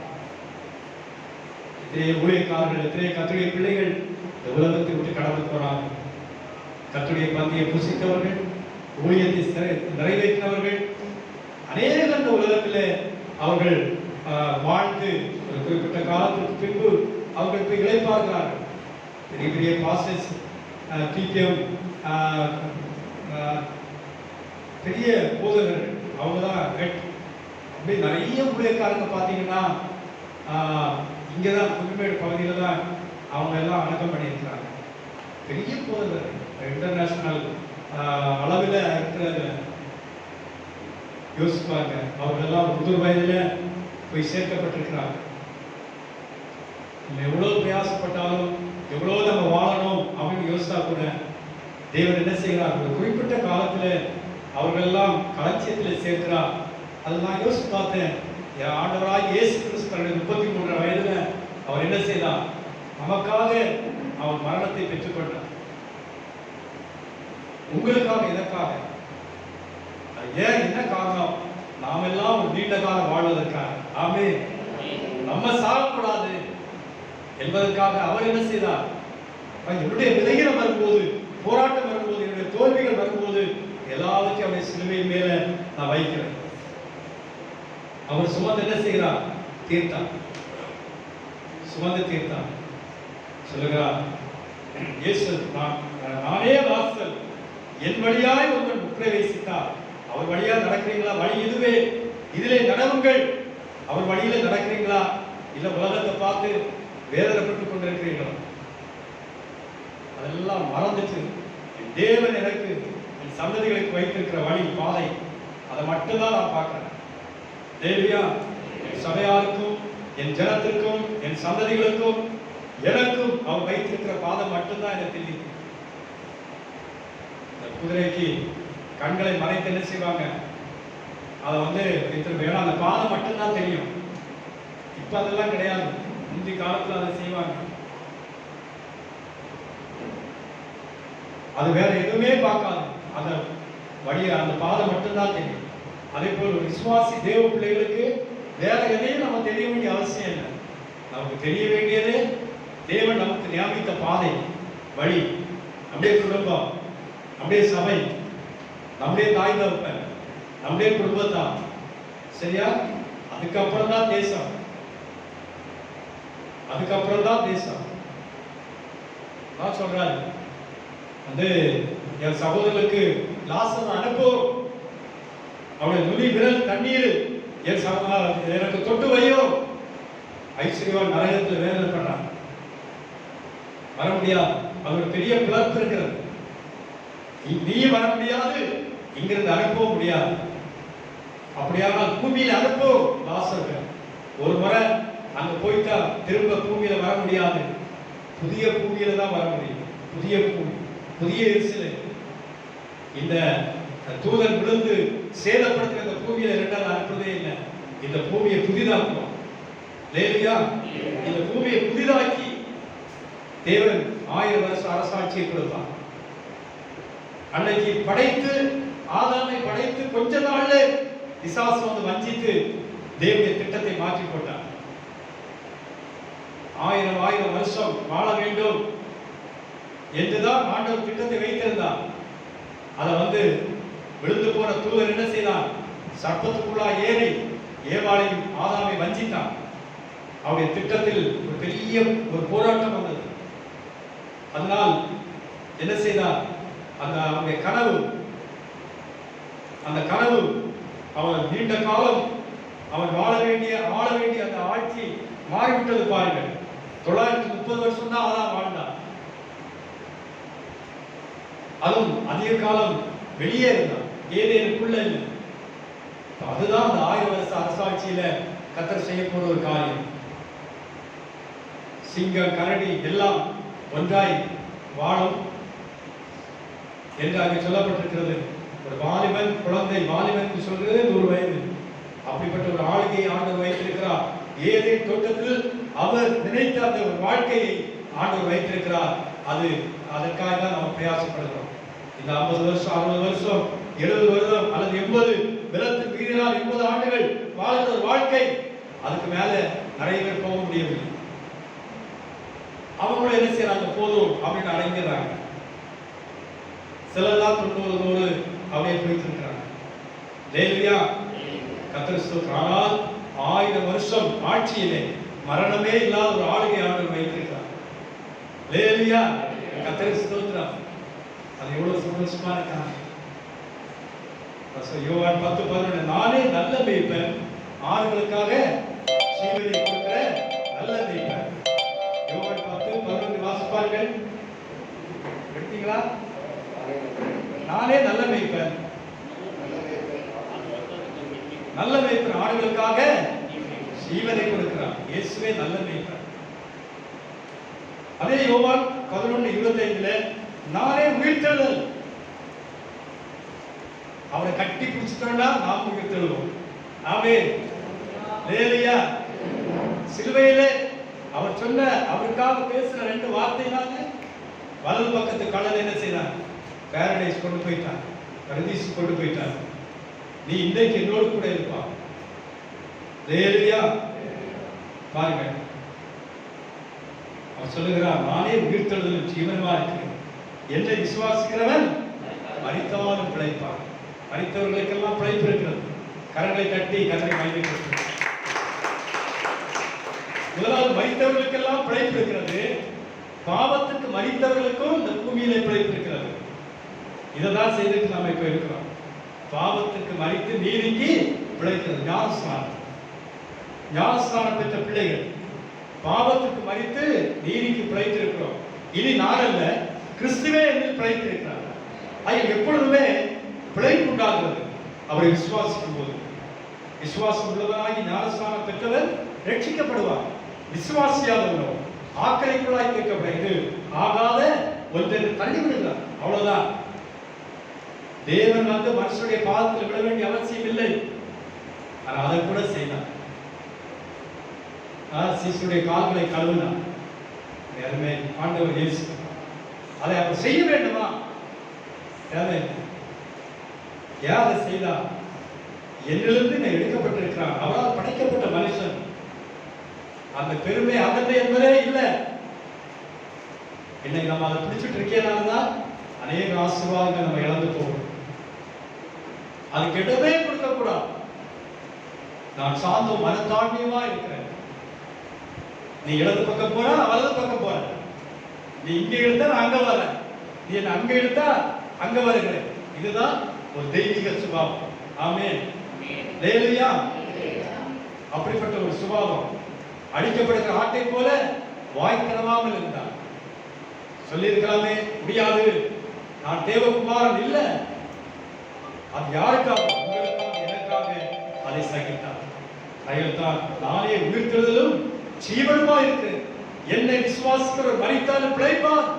இத்தனை ஊழியக்காரர்கள், இத்தனை கர்த்தருடைய பிள்ளைகள் இந்த உலகத்தை விட்டு கடந்து போறாங்க. கர்த்தருடைய பந்தியை புசித்தவர்கள், ஊழியத்தை நிறைவேற்றினவர்கள் அநேக இந்த உலகத்தில் அவர்கள் வாழ்ந்து ஒரு குறிப்பிட்ட காலத்துக்கு பின்பு அவர்கள் போய் இளைப்பார்க்கிறார்கள். பெரிய பெரிய பாஸ்டர்ஸ், டிபிஎம், பெரிய போதகர்கள், அவங்க தான் அப்படி நிறைய ஊழியக்காரங்க பார்த்தீங்கன்னா இங்கே தான் புதுமேடு பகுதியில் தான் அவங்க எல்லாம் அடக்கம் பண்ணியிருக்கிறாங்க. பெரிய போதகர், இன்டர்நேஷனல் அளவில் இருக்கிற யோசிப்பாங்க. அவர்களெல்லாம் முதிர் வயதில் போய் சேர்க்கப்பட்டிருக்கிறாங்க. நம்ம எவ்வளோ பிரயாசப்பட்டாலும் எவ்வளோ நம்ம வாழணும் அப்படின்னு யோசித்தா கூட தேவன் என்ன செய்கிறார்? ஒரு குறிப்பிட்ட காலத்தில் அவர்களெல்லாம் களஞ்சியத்தில் சேர்க்கிறார். அதை நான் யோசித்து பார்த்தேன். ஆண்டவராய் இயேசு கிறிஸ்து 33 வயதில் அவர் என்ன செய்தார்? நமக்காக அவர் மரணத்தை பெற்றுக்கொண்டார். உங்களுக்காக, எனக்காக. ஏன், என்ன காரணம்? நாம் எல்லாம் ஒரு நீண்ட காலம் வாழ்வதற்காக. ஆமென். நம்ம சாகக்கூடாது என்பதற்காக அவர் என்ன செய்தார்? என்னுடைய விலைகள் வரும்போது, போராட்டம் வரும்போது, என்னுடைய தோல்விகள் வரும்போது எல்லாவற்றையும் அவருடைய சிலுவையின் மேல நான் வைக்கிறேன். அவர் சுமந்து என்ன செய்கிறார்? தீர்த்தார். சுமந்து தீர்த்தார். சொல்லுகிறார் இயேசு, நானே வாசல், என் வழியாய் ஒருவன் பிரவேசித்தார். அவர் வழியா நடக்கிறீங்களா? வழி இதுவே, இதிலே நடவுங்கள். அவர் வழியில நடக்கிறீங்களா? இல்ல உலகத்தை பார்த்து வேதனைப்பட்டுக் கொண்டிருக்கிறீர்களா? அதெல்லாம் மறந்துட்டு என் தேவன் எனக்கு, என் சந்ததிகளுக்கு வைத்திருக்கிற வழி, பாதை, அதை மட்டும்தான் நான் பார்க்கிறேன். தேவியா, என் சபையாருக்கும், என் ஜனத்திற்கும், என் சந்ததிகளுக்கும், எனக்கும் அவர் வைத்திருக்கிற பாதை மட்டும்தான் எனக்கு தெரியும். குதிரைக்கு கண்களை மறைத்து என்ன செய்வாங்க? அதை வைத்திருப்பேன். அந்த பாதை மட்டும்தான் தெரியும். இப்ப அதெல்லாம் கிடையாது. முந்தைய காலத்துல அதை செய்வாங்க. அது வேற எதுவுமே பார்க்காது. அந்த வழியை, அந்த பாதை மட்டும்தான் தெரியும். அதே போல் ஒரு விசுவாசி தேவ பிள்ளைகளுக்கு வேற எதையும் நம்ம தெரிய வேண்டிய அவசியம் இல்லை. நமக்கு தெரிய வேண்டியது தேவன் நமக்கு நியமித்த பாதை, வழி. நம்முடைய குடும்பம், நம்முடைய சபை, நம்முடைய தாய் தகப்பன், நம்முடைய குடும்பத்தான். சரியா? அதுக்கப்புறம் தான் தேசம். அதுக்கப்புறம் தான் தேசம். நான் சொல்றாரு, என் சகோதரர்களுக்கு லாசர் அனுப்பும், அவருடைய நுனி விரல் தண்ணீர் எனக்கு தொட்டு வையோ. ஐஸ்வர்யவான் நரகத்தில் வேதனை பண்றான், வர முடியாது. அவர் பெரிய பிளர்ப்பு இருக்கிறது. நீ வர முடியாது, இங்கிருந்து அனுப்பவும் முடியாது. அப்படியானால் பூமியில அனுப்பும் லாசர்கள். ஒரு முறை அங்க போயிட்டா திரும்ப பூமியில வர முடியாது. புதிய பூமியில தான் வர முடியும். புதிய பூமி, புதிய எரிசல். இந்த தூதன் விழுந்து சேதப்படுத்துகிற இந்த பூமியில இரண்டாவது அனுப்புறதே இல்லை. இந்த பூமியை புதிதாக்குவோம். லேலியா, இந்த பூமியை புதிதாக்கி தேவன் 1000 வருஷம் அரசாட்சியை கொடுத்தான். அன்னைக்கு படைத்து, ஆதாமை படைத்து கொஞ்ச நாள்ல பிசாசு வஞ்சித்து தேவனுடைய திட்டத்தை மாற்றி போட்டார். 1000 வருஷம் வாழ வேண்டும் என்றுதான் ஆண்டவர் திட்டத்தை வைத்திருந்தார். அதை விழுந்து போன தூதன் என்ன செய்தான்? சர்ப்பத்துக்குள்ளா ஏறி ஏவாளையும் ஆதாமை வஞ்சித்தான். அவருடைய திட்டத்தில் ஒரு பெரிய ஒரு போராட்டம் வந்தது. அதனால் என்ன செய்தார்? அவனுடைய கனவு, அந்த கனவு அவன் நீண்ட காலம் அவன் ஆள வேண்டிய அந்த ஆட்சி மாறிவிட்டது. பாருங்கள், 930 வருஷம் தான் அதான் வாழ்ந்தான். அதுவும் அதிக காலம் வெளியே இருந்தான், ஏதேனுக்குள்ள இல்லை. அதுதான் அந்த 1000 வருஷ அரசாட்சியில கர்த்தர் செய்ய போற ஒரு காரியம். சிங்கம், கரடி எல்லாம் ஒன்றாய் வாழும் என்று அங்கே சொல்லப்பட்டிருக்கிறது. ஒரு வாலிபன், குழந்தை, வாலிபன் சொல்றது 100 வயது. அப்படிப்பட்ட ஒரு ஆளுகையை ஆண்டவர் வைத்திருக்கிறார். ஏதேன் தோட்டத்தில் அவர் நினைத்த அந்த ஒரு வாழ்க்கையை ஆண்டவர் வைத்திருக்கிறார். அதற்காக தான் நம்ம பிரயாசப்படுகிறோம். இந்த 50 வருஷம், 60 வருஷம், 70 வருடம் அல்லது 80 பலத்தின் மீறினால் 80 ஆண்டுகள் வாழ்கிற ஒரு வாழ்க்கை, அதுக்கு மேல நிறைய பேர் போக முடியவில்லை. அவங்களும் என்ன செய்யறாங்க? போதும் அப்படின்னு அடைஞ்சிடறாங்க. சிலர்தான் 90, 100 அப்படியே போயிட்டு இருக்கிறாங்க. லேலியா, கர்த்தர் ஸ்தோத்திரம். ஆனால் 1000 வருஷம் ஆட்சியிலே மரணமே இல்லாத ஒரு ஆளுகை ஆண்டவர் வைத்திருக்கிறார். லேலியா, கர்த்தர் ஸ்தோத்திரம். அது எவ்வளவு சந்தோஷமா இருக்காங்க. யோவான் 10:11, நானே நல்ல மேய்ப்பன், ஆடுகளுக்காக ஜீவனை கொடுக்கிற நல்ல மேய்ப்பன். யோவான் 10:11 வாசிப்பார்கள். எடுத்தீங்களா? நானே நல்ல மேய்ப்பன். நல்ல மேய்ப்பன் ஆடுகளுக்காக ஜீவனை கொடுக்கிறார். இயேசுவே நல்ல மேய்ப்பன். அதே யோவான் 11:25 நானே உயிர்த்தெழுதல். அவரை கட்டி பிடிச்சிட்டோம்னா நாம் உயிர்த்தெழுவோம். ஆமென். ஹல்லேலூயா. சிலுவையிலே அவர் சொன்ன அவருக்காக பேசுற 2 வார்த்தைனால வலது பக்கத்து கடல் என்ன செய்தான்? பாரடைஸ் கொண்டு போயிட்டான், பரதீஸ் கொண்டு போயிட்டான். நீ இன்றைக்கு என்னோடு கூட இருப்பா. ஹல்லேலூயா. பாருங்க, அவர் சொல்லுகிறார், நானே உயிர்த்தெழுதலும் ஜீவனுமா இருக்கிறேன். என்னை விசுவாசிக்கிறவன் மரித்தாலும் பிழைப்பான். மரித்தவர்களுக்கெல்லாம் பிழைப்பு இருக்கிறது. கரங்களை தட்டி கரங்களை மையப்படுத்த. முதலாவது மரித்தவர்களுக்கெல்லாம் பிழைப்பு இருக்கிறது. பாவத்துக்கு மரித்தவர்களுக்கும் இந்த பூமியிலே பிழைப்பு இருக்கிறது. இதைதான் செய்துட்டு நாம இப்ப இருக்கிறோம். பாவத்துக்கு மரித்து நீதிக்கு பிழைக்கிறது. ஞானஸ்நானம். ஞானஸ்நானம் பெற்ற பிள்ளைகள் பாவத்துக்கு மரித்து நீதிக்கு பிழைத்து இருக்கிறோம். இனி நான் அல்ல, கிறிஸ்துவே என்னில் பிழைத்து இருக்கிறார். அதில் எப்பொழுதுமே பிழைப்பு உண்டாகிறது அவரை விசுவாசிக்கும் போது. விசுவாசம் உள்ளவராகி ஞானஸ்நானம் பெற்றவர் ரட்சிக்கப்படுவார். விசுவாசியாதவனோ ஆக்கலைக்குள்ளாய் கேட்கப்படுகிறது ஆகாத ஒன்றை தள்ளிவிடுகிறார். அவ்வளவுதான். தேவன் வந்து மனுஷனுடைய பாதத்தில் விட வேண்டிய அவசியம் இல்லை. ஆனால் அதை கூட செய்தார். சிசுடைய கால்களை கழுவினார். யாருமே ஆண்டவர் இயேசு அதை அவர் செய்ய வேண்டுமா? ஏன் அதை செய்தார்? என்னிலிருந்து நான் எடுக்கப்பட்டிருக்கிறான். அவரால் படைக்கப்பட்ட மனுஷன். அந்த பெருமை அகந்தை என்பதே இல்லை. இன்னைக்கு நம்ம அதை பிடிச்சிட்டு இருக்கேனால்தான் அநேக ஆசீர்வாதங்கள் நம்ம இழந்து போகும். அதுக்கு இடமே கொடுக்க கூடாது. நான் சார்ந்த மனத்தாழ்மையுமா இருக்கிறேன். நீ இடது பக்கம் போற, வலது பக்கம் போற. நீ இங்க எடுத்தா நான் அங்க வர, நீ என்ன அங்க எடுத்தா அங்க வருகிறேன். இதுதான் ஒரு தெய்வீக சுபாவம். ஆமென். ஹல்லேலூயா. அப்படிப்பட்ட ஒரு சுபாவம். அடிக்கப்படுகிற ஆட்டை போல வாய் திறவாமல் இருந்தார். சொல்லி இருக்கலாமே, முடியாது, நான் தேவகுமாரன் இல்லை. அது யாருக்காக? உங்களுக்காக, எனக்காக அதை சகித்தார். அதைத்தான் நானே உயிர்த்தெழுதலும் ஜீவனுமா இருக்கிறேன். என்னை விசுவாசிக்கிறவர் மரித்தாலும் பிழைப்பார்.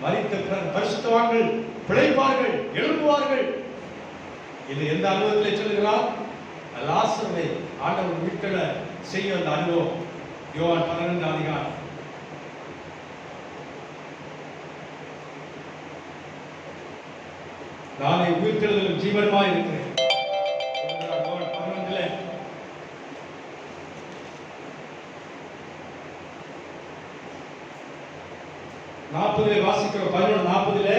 மரித்த பரிசுத்தவான்கள் பிழைப்பார்கள், எழும்புவார்கள். இது எந்த அனுபவத்தில் சொல்லுகிறார்? லாசருவை ஆண்டவர் உயிர்த்தெழ செய்ய அந்த அனுபவம். யோவான் 12 நானே உயிர்த்தெழுதலும் ஜீவனுமா இருக்கிறேன். யோவான் 11 40 வாசிக்கிறோம். 11:40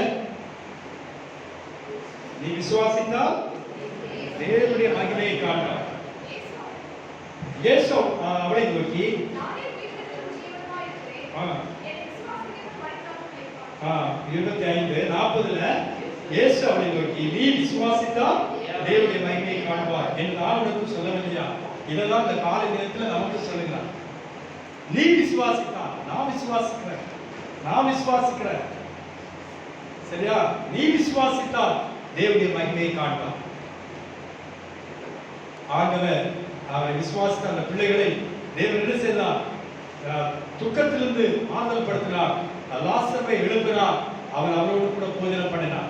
நீ விசுவாசித்தால் தேவனுடைய மகிமையை காண்பாய். இயேசு அவளை நோக்கி 25:40 இயேசு அவளை நோக்கி நீ விசுவாசித்தால் தேவனுடைய மகிமையை காண்பாய் என்று நான் சொல்லவில்லையா? இதெல்லாம் இந்த காலை நேரத்தில் நமக்கு சொல்லுகிறார். நீ விசுவாசித்தால், நான் விசுவாசிக்கிறேன், நான் விசுவாசிக்கிறேன். சரியா? நீ விசுவாசித்தால் தேவனுடைய மகிமையை காண்பார். ஆண்டவர் அவரை விசுவாசித்த அந்த பிள்ளைகளை தேவன் என்ன செய்தார்? துக்கத்திலிருந்து ஆறுதல் படுத்தினார். லாசரை எழுப்பினார். அவன் அவரோடு கூட போஜனம் பண்ணினார்.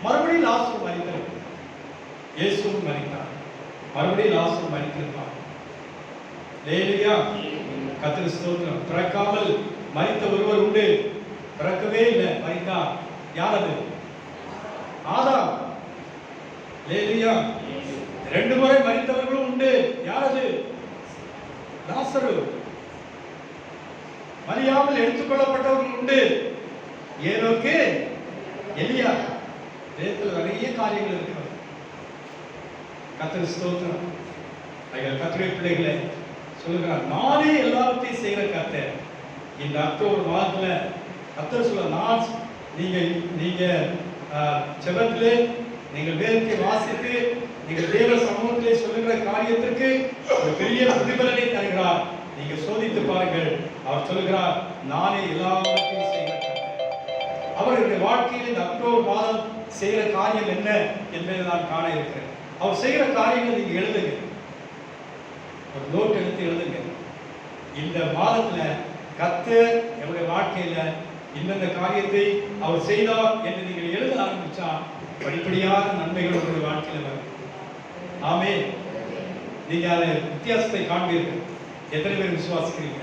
மறுபடியும் லாசர் மரித்தார். இயேசுவும் மரித்தார். மறுபடியும் லாசர் மரித்திருப்பார். ஹல்லேலூயா. கர்த்தருக்கு ஸ்தோத்திரம். பிறக்காமல் மரித்த ஒருவர் உண்டு. பிறக்கவே இல்லை, மரித்தார். யார் அது? ஆதாம். ஹல்லேலூயா. 2 முறை மரித்தவர்களும் உண்டு. யார் அது? லாசரு. மரியாமல் எடுத்துக்கொள்ளப்பட்டவர்கள் உண்டு. ஏனோக்கு, எலியா. வேதத்தில் நிறைய காரியங்கள் இருக்கிறது. கர்த்தருக்கு ஸ்தோத்திரம். கர்த்தருடைய பிள்ளைகளை சொல்லுகிறார், நானே எல்லாத்தையும் செய்கிற கர்த்தர். இந்த அக்டோபர் மாதத்துல கர்த்தர் சொல்ல, நான் நீங்க செபத்திலே நீங்கள் வேதத்தை வாசித்து நீங்கள் தேவ சமூகத்திலே சொல்லுகிற காரியத்திற்கு ஒரு பெரிய பிரதிபலனை தருகிறார். நீங்க சோதித்து பாருங்கள். அவர் சொல்லுகிறார், நானே எல்லாவற்றையும் செய்கிற கர்த்தர். அவருடைய வாழ்க்கையில் இந்த அக்டோபர் மாதம் செய்கிற காரியம் என்ன என்பதை நான் காண இருக்கிறேன். அவர் செய்கிற காரியங்களை நீங்க எழுதுங்க, ஒரு நோட் எடுத்து எழுதுங்க. இந்த மாதத்துல கர்த்தர் என்னுடைய வாழ்க்கையில இந்தந்த காரியத்தை அவர் செய்தார் என்று நீங்கள் எழுத ஆரம்பிச்சா படிப்படியான நன்மைகள் உங்களுடைய வாழ்க்கையில வரும். ஆமே, நீங்க அதை வித்தியாசத்தை காண்பீர்கள். எத்தனை பேர் விசுவாசிக்கிறீங்க?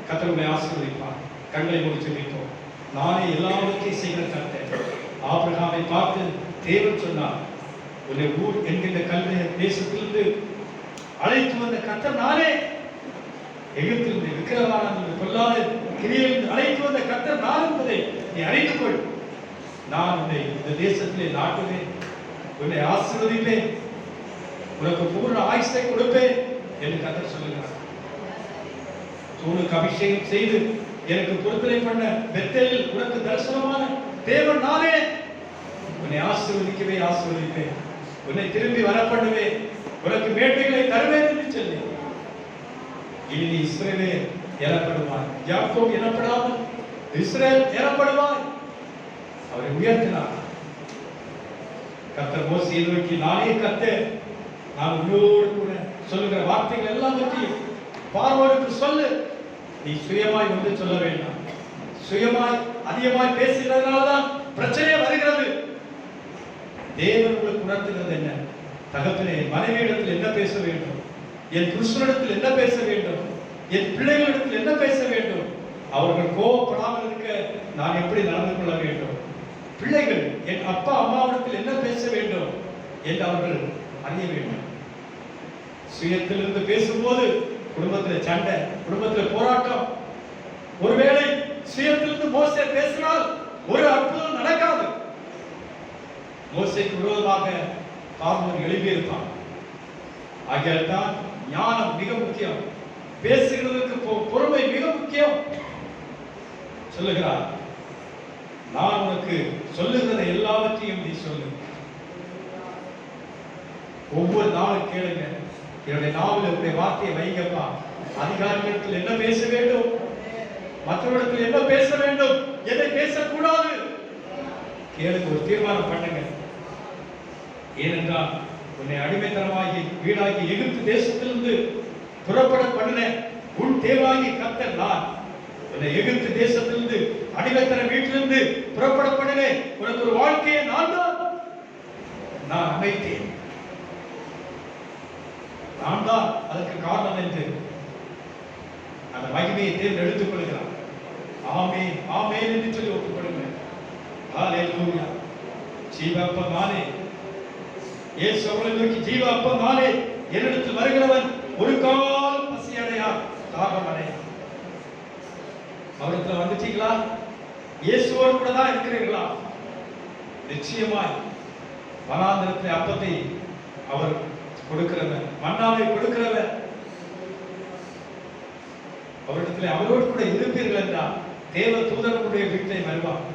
கர்த்தர் உங்களை ஆசீர்வதிப்பார். கண்களை மூடி ஜெபிப்போம். நானே எல்லாவற்றையும் செய்கிற கர்த்தர். ஆபிரகாமை பார்த்து தேவன் சொன்னார், உன்னை ஊர் என்கின்ற கல்வி தேசத்திலிருந்து அழைத்து வந்த கர்த்தர் நானே. எகிப்திலிருந்து விக்கிரவான கொல்லாத கிரியிலிருந்து அழைத்து வந்த கர்த்தர் நான் என்பதை நீ அறிந்து கொள். நான் உன்னை இந்த தேசத்திலே நாட்டுவேன், உன்னை ஆசீர்வதிப்பேன், உனக்கு பூர்ண ஆயுசை கொடுப்பேன் என்று கர்த்தர் சொல்லுகிறார். உனக்கு அபிஷேகம் செய்து எனக்கு பொருத்தனை பண்ண பெத்தேலில் உனக்கு தரிசனமான தேவன் நானே. உன்னை ஆசீர்வதிக்கவே ஆசீர்வதிப்பேன், உன்னை திரும்பி வர பண்ணுவேன், உனக்கு மேன்மைகளை தருவேன் என்று சொல்லி இனி இஸ்ரவேல் எனப்படுவாய், யாக்கோபு எனப்படாமல் இஸ்ரவேல் எனப்படுவாய். அவரை உயர்த்தினார். கர்த்தர் மோசேயை நோக்கி, நானே கர்த்தர், நான் உன்னோடு கூட சொல்லுகிற வார்த்தைகள் எல்லாவற்றையும் பார்வோனுக்கு சொல்லு. நீ சுயமாய் வந்து சொல்ல வேண்டாம். சுயமாய் அதிகமாய் பேசுகிறதுனாலதான் பிரச்சனையே வருகிறது. தேவன் உங்களுக்கு உணர்த்துகிறது என்ன? தகப்பனே, மனைவியிடத்தில் என்ன பேச வேண்டும், என் புருஷனிடத்தில் என்ன பேச வேண்டும், என் பிள்ளைகளிடத்தில் என்ன பேச வேண்டும், அவர்கள் கோபப்படாமல் இருக்க நான் எப்படி நடந்து கொள்ள வேண்டும், பிள்ளைகள் என் அப்பா அம்மாவிடத்தில் என்ன பேச வேண்டும் என்று அவர்கள் அறிய வேண்டும். சுயத்திலிருந்து பேசும்போது குடும்பத்தில் சண்டை, குடும்பத்தில் போராட்டம். ஒருவேளை சுயத்திலிருந்து மோசே பேசினால் ஒரு அற்புதம் நடக்காது. மோசேக்கு விரோதமாக பார்வோன் எழுப்பியிருப்பான். ஆகையால் தான் ஞானம் மிக முக்கியம், பேசுகிறதுக்கு பொறுமை மிக முக்கியம். சொல்லுகிறார், நான் உனக்கு சொல்லுகிற எல்லாவற்றையும் நீ சொல்லு. ஒவ்வொரு நாளும் கேளுங்க, என்னுடைய நாவில் உடைய வார்த்தையை வைங்கப்பா. அதிகாரிகளிடத்தில் என்ன பேச வேண்டும், மற்றவரிடத்தில் என்ன பேச வேண்டும், எதை பேசக்கூடாது கேளுங்க. ஒரு தீர்மானம் பண்ணுங்க. ஏனென்றால் உன்னை அடிமைத்தனமாகி வீடாகி எகிப்து தேசத்திலிருந்து புறப்பட பண்ணின உன் தேவாகி கர்த்தர் நான். உன்னை எகிப்து தேசத்திலிருந்து அடிமைத்தன வீட்டிலிருந்து புறப்பட பண்ணினேன். உனக்கு ஒரு வாழ்க்கையை நான் தான் நான் அமைத்தேன். நான் தான் அதற்கு காரணம் என்று அந்த மகிமையை தேர்ந்து எடுத்துக் கொள்கிறார். ஆமென் ஆமென் என்று சொல்லி ஒப்புக்கொடுங்க. ஹல்லேலூயா. ஜீவப்பம் நானே. இயேசு அவர்களை நோக்கி, ஜீவ அப்பம் நானே, என்னிடத்தில் வருகிறவன் ஒரு கால் பசி அடையான், தாகம் அடையான். அவரிடத்தில் வந்துட்டீங்களா? இயேசுவோடு கூட தான் இருக்கிறீர்களா? நிச்சயமாய் வனாந்திரத்தில் அப்பத்தை அவர் கொடுக்கிறவர், மன்னாவை கொடுக்கிறவர். அவரிடத்தில் அவரோடு கூட இருப்பீர்கள் என்றால் தேவ தூதர்களுடைய வீட்டை வருவார்.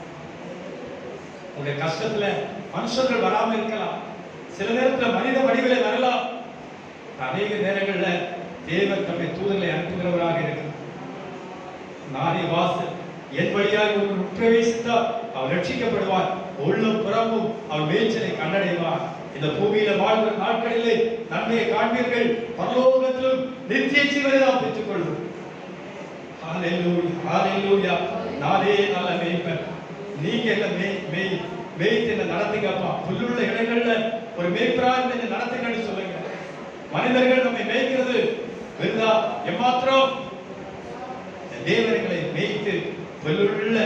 உங்களுடைய கஷ்டத்துல மனுஷர்கள் வராமல் இருக்கலாம், சில நேரத்தில் மனித வடிவிலே வரலாம். அநேக நேரங்களில் தேவன் தம்மை தூதர்களை அனுப்புகிறவராக இருக்கிறார். நானே வாசல், என் வழியாக ஒரு உட்பிரவேசித்தால் அவர் ரட்சிக்கப்படுவார், உள்ளும் புறமும் அவர் மேய்ச்சலை கண்டடைவார். இந்த பூமியில வாழ்கிற நாட்களிலே நன்மையை காண்பீர்கள், பரலோகத்திலும் நித்திய ஜீவனை நாம் பெற்றுக் கொள்வோம். ஹல்லேலூயா ஹல்லேலூயா. நானே நல்ல மேய்ப்பன். நீங்க என்ன மேய்த்து என்ன நடத்துங்கப்பா. புல்லுள்ள இடங்கள்ல ஒரு மேய்ப்பராக என்ன நடத்துங்கன்னு சொல்லுங்க. மனிதர்கள் நம்மை மேய்க்கிறது விருதா, எம்மாத்திரம் தேவர்களை மேய்த்து புல்லுள்ள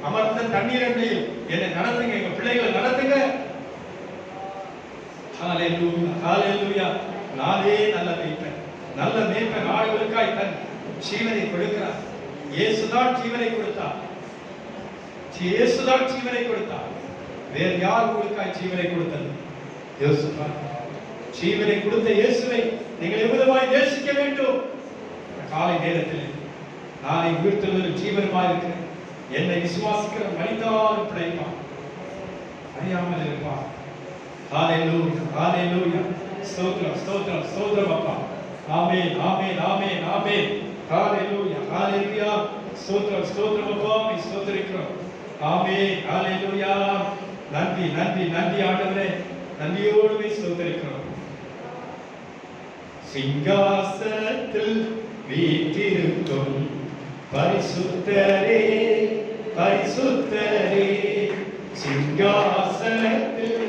அமர்ந்த தண்ணீர் எண்ணெயில் என்னை நடத்துங்க, எங்க பிள்ளைகளை நடத்துங்க. ஹல்லேலூயா ஹல்லேலூயா. நானே நல்ல மேய்ப்பன். நல்ல மேய்ப்பன் ஆடுகளுக்காய் தன் ஜீவனை கொடுக்கிறார். இயேசுதான் ஜீவனை கொடுத்தார். இயேசுதான் ஜீவனை கொடுத்தார். வேறு யார் உங்களுக்காய் ஜீவனை கொடுத்தது? இயேசுதான். ஜீவனை கொடுத்த இயேசுவை நீங்கள் எவ்வளவாய் நேசிக்க வேண்டும். காலை நேரத்தில் நாளை உயிர்த்தெழுதல் ஜீவனமாய் இருக்கிறேன், என்னை விசுவாசிக்கிற மனிதாலும் பிழைப்பான், அறியாமல் இருப்பான். ஹல்லேலூயா ஹல்லேலூயா. ஸ்தோத்திரம் ஸ்தோத்திரம் ஸ்தோத்திரம் அப்பா. ஆமென் ஆமென் ஆமென் ஆமென். ஹalleluya ஹalleluya. ஸ்தோத்திரம் ஸ்தோத்திரம் அப்பா, நீ ஸ்தோத்திரிக்கிறோம். ஆமென் ஹalleluya. நன்றி நன்றி நன்றி ஆண்டவரே, நன்றியோடு ஸ்தோத்திரிக்கிறோம். சிங்காசனத்தில் வீற்றிருக்கும் பரிசுத்தரே பரிசுத்தரே, சிங்காசனத்தில்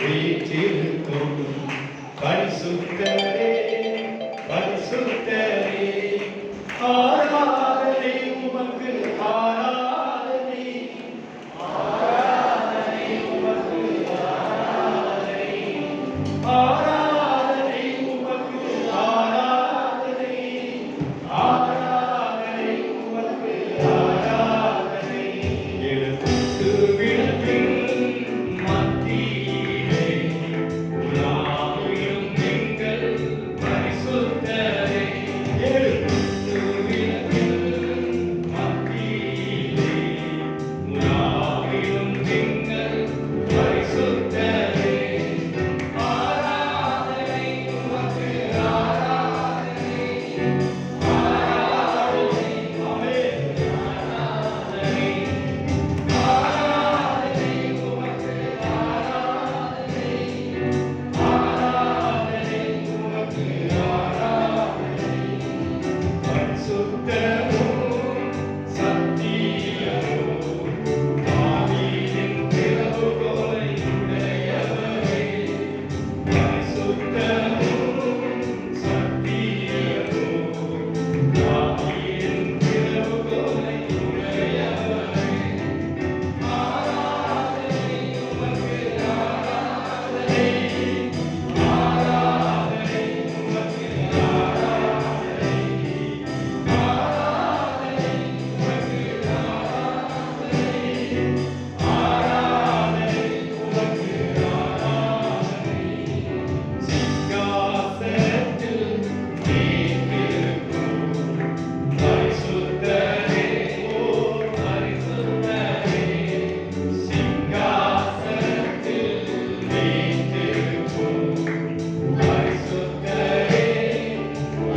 வீற்றிருக்கும் பரிசுத்தரே பரிசுத்தரே, ஆராதனை உமக்கு ஆராதனை, ஆராதனை உமக்கு ஆராதனை, ஆராதனை உமக்கு ஆராதனை, ஆராதனை உமக்கு ஆராதனை. எழுத்து விளக்கில் மத்தியிலே உலாவிடும் எங்கள் பரிசுத்தரே, எழுத்து விளக்கில் மத்தியிலே உலாவிடும் எங்கள் பரிசுத்தரே, ஆராதனை உமக்கு ஆராதனை, ஆராதனை ஆமென், ஆராதனை, ஆராதனை உமக்கு ஆராதனை, ஆராதனை உமக்கு ஆராதனை. பரிசுத்தமும் சத்தியமும் ஆவியின் திறவுகோலை உடையவரே, பரிசுத்தமும் சத்தியமும் ஆவியின் திறவுகோலை உடையவரே, ஆராதனை உமக்கு ஆராதனை, ஆராதனை உமக்கு ஆராதனை, ஆராதனை உமக்கு ஆராதனை, ஆராதனை உமக்கு ஆராதனை. சிங்காசனத்தில் வீற்றிருக்கும் பரிசுத்தரே ஓ பரிசுத்தரே, சிங்காசனத்தில் வீற்றிருக்கும் பரிசுத்தரே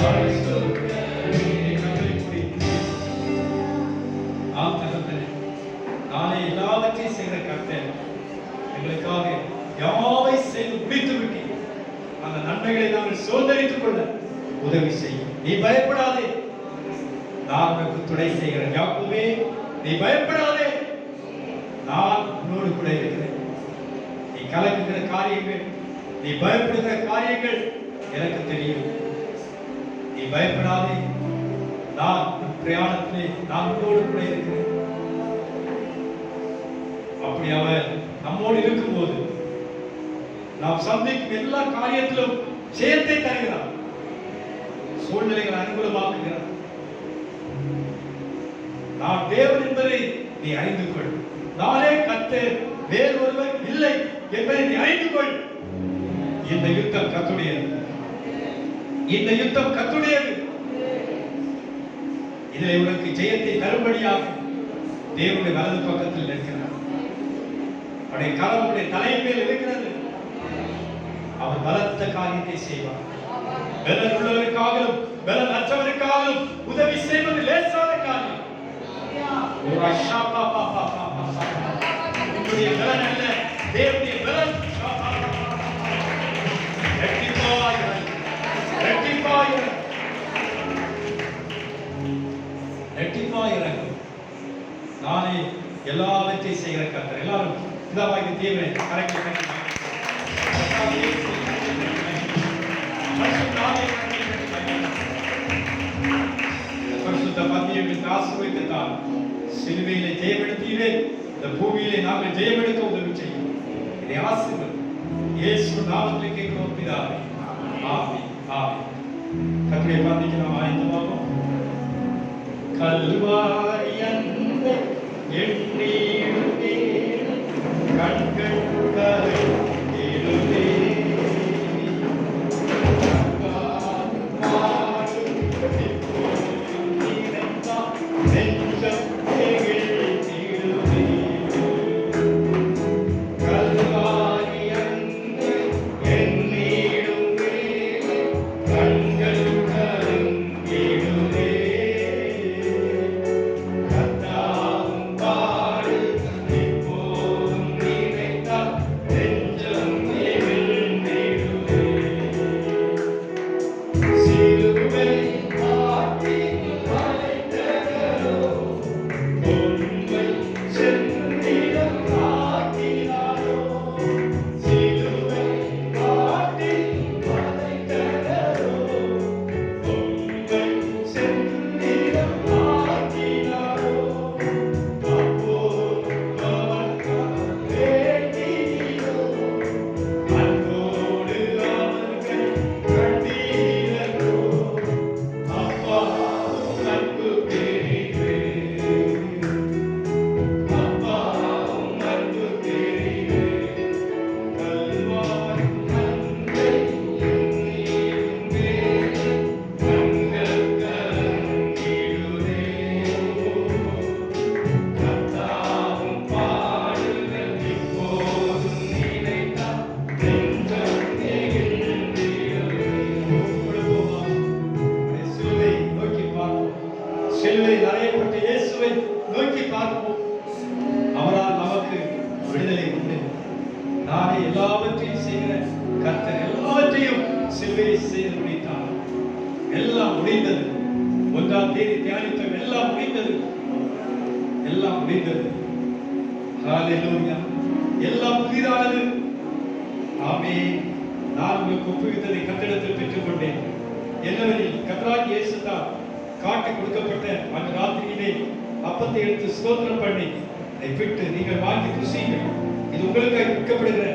பரிசுத்தரே. கண்களை மூடி. ஆம் தகப்பனே, நாளை எல்லாவற்றையும் செய்கிற கர்த்தர், எங்களுக்காக யாவை செய்து முடித்து விட்டீர். அந்த நன்மைகளை நாங்கள் சோதரித்துக் கொள்ள உதவி செய்யும். நீ பயப்படாதே, நான் உனக்கு துணை செய்கிறேன். யாக்கோபே, நீ பயப்படாதே, நான் உன்னோடு கூட இருக்கிறேன். நீ கலங்குகிற காரியங்கள், நீ பயப்படுகிற காரியங்கள் எனக்கு தெரியும். நீ பயப்படாதே, நான் உன் பிரயாணத்திலே நான் உன்னோடு கூட இருக்கிறேன். அப்படி அவர் நம்மோடு இருக்கும்போது நாம் சந்திக்கும் எல்லா காரியத்திலும் ஜெயத்தை தருகிறார். சூழ்நிலைகளை அனுகூலமாக்குகிறார். நான் தேவன் என்பதை நீ அறிந்து கொள். நானே கர்த்தர், வேறு ஒருவர் இல்லை என்பதை நீ அறிந்து கொள். இந்த யுத்தம் கர்த்தருடையது. இந்த யுத்தம் கர்த்தருடையது. இதில் உனக்கு ஜெயத்தை தரும்படியாக தேவனுடைய வலது பக்கத்தில் இருக்கிறார். அவருடைய கரமுடைய தலையின் மேல் இருக்கிறது. அவர் பலத்த காரியத்தை செய்வார். பலன் உள்ளவருக்காகவும் பலன் அற்றவருக்காகவும் உதவி செய்வது லேசான காரியம். உன்னுடைய பலன் அல்ல, தேவனுடைய பலன். ரெட்டிப்பாயிரம் நானே எல்லாவற்றையும் செய்கிற கர்த்தர். எல்லாரும் இதாவாய்க்கு தீவிர கரெக்ட் பரிசுத்த பந்தியை ஆசீர்வதித்தால் சிலுவையிலே ஜெயமெடுத்தீரே, இந்த பூமியிலே நாங்கள் ஜெயமெடுக்க உதவி செய்யும். இதை ஆசீர்வதி இயேசு நாமத்தில் கேட்கிறோம் பிதாவே. ஆமென் ஆமென். கர்த்தருடைய பந்திக்கு நாம் ஆயத்தமாவோம். கல்வாரி அன்பை எண்ணிடுவே, கண்கள் கரைந்திடுவே, நெஞ்சம் நெகிழ்ந்திடுவே. கல்வாரி அன்பை எண்ணிடுவே, கண்கள் செய்து முடித்தார். எல்லாம் முடிந்தது. 1ஆம் தேதி தியானித்தோம். எல்லாம் முடிந்தது. எல்லாம் முடிந்தது. ஹalleluya. எல்லாம் புதிதானது. ஆமென். நான் உங்களுக்கு ஒப்புவித்ததை கர்த்தரிடத்தில் பெற்றுக்கொண்டேன். என்னவெனில் கர்த்தராகிய இயேசு தான் காட்டி கொடுக்கப்பட்ட அந்த ராத்திரியிலே அப்பத்தை எடுத்து ஸ்தோத்திரம் பண்ணி இதை விட்டு நீங்கள் வாங்கி ருசியுங்கள். இது உங்களுக்காக விற்கப்படுகிற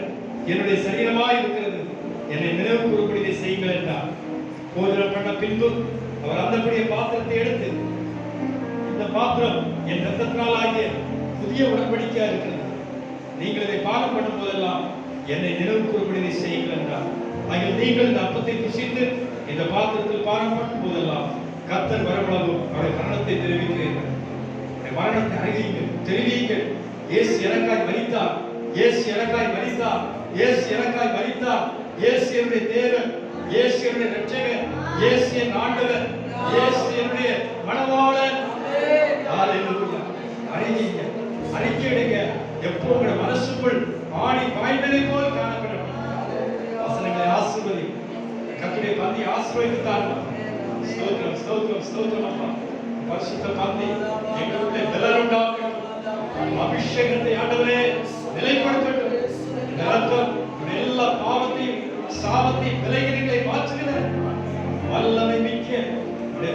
என்னுடைய சரீரமாய் இருக்கிறது. என்னை நினைவு கூறும்படி செய்யுங்கள் என்றார். போஜனம் பண்ண பின்பு அவர் அந்தபடியே பாத்திரத்தை எடுத்து, இந்த பாத்திரம் என் இரத்தத்தினால் ஆகிய புதிய உடன்படிக்கையா இருக்கிறது. நீங்கள் இதை பானம் பண்ணும் போதெல்லாம் என்னை நினைவு கூறும்படி செய்யுங்கள் என்றார். அதில் நீங்கள் இந்த அப்பத்தை புசித்து இந்த பாத்திரத்தில் பானம் பண்ணும் போதெல்லாம் கர்த்தர் வரவளவும் அவருடைய மரணத்தை தெரிவிக்கிறீர்கள். மரணத்தை அறிவியுங்கள், தெரிவியுங்கள். இயேசு எனக்காய் மரித்தார். இயேசு எனக்காய் மரித்தார். இயேசு எனக்காய் மரித்தார். இயேசு என்னுடைய தேவன். இயேசு என்னுடைய இரட்சகர். இயேசு என் ஆண்டவர். இயேசு என்னுடைய மணவாளன். ஹalleluya. அறிவியுங்க, அறிக்கையிடுங்க. எப்போ உங்கள் மனசுக்குள் ஆணி பாய்ந்ததை போல் காணப்படும் வசனங்களை ஆசீர்வதி. கர்த்தருடைய பந்தி ஆசீர்வதித்தார். ஸ்தோத்திரம், ஸ்தோத்திரம், ஸ்தோத்திரம். அப்பா, பரிசுத்த பந்தி எங்களுடைய பலன் உண்டாக்கட்டும். அபிஷேகத்தை ஆண்டவரே நிலைப்படுத்தட்டும். இந்த ரத்தம் எல்லா பாவத்தையும் சாபத்தையும் விலைகளை மாற்றுகிற வல்லமை மிக்க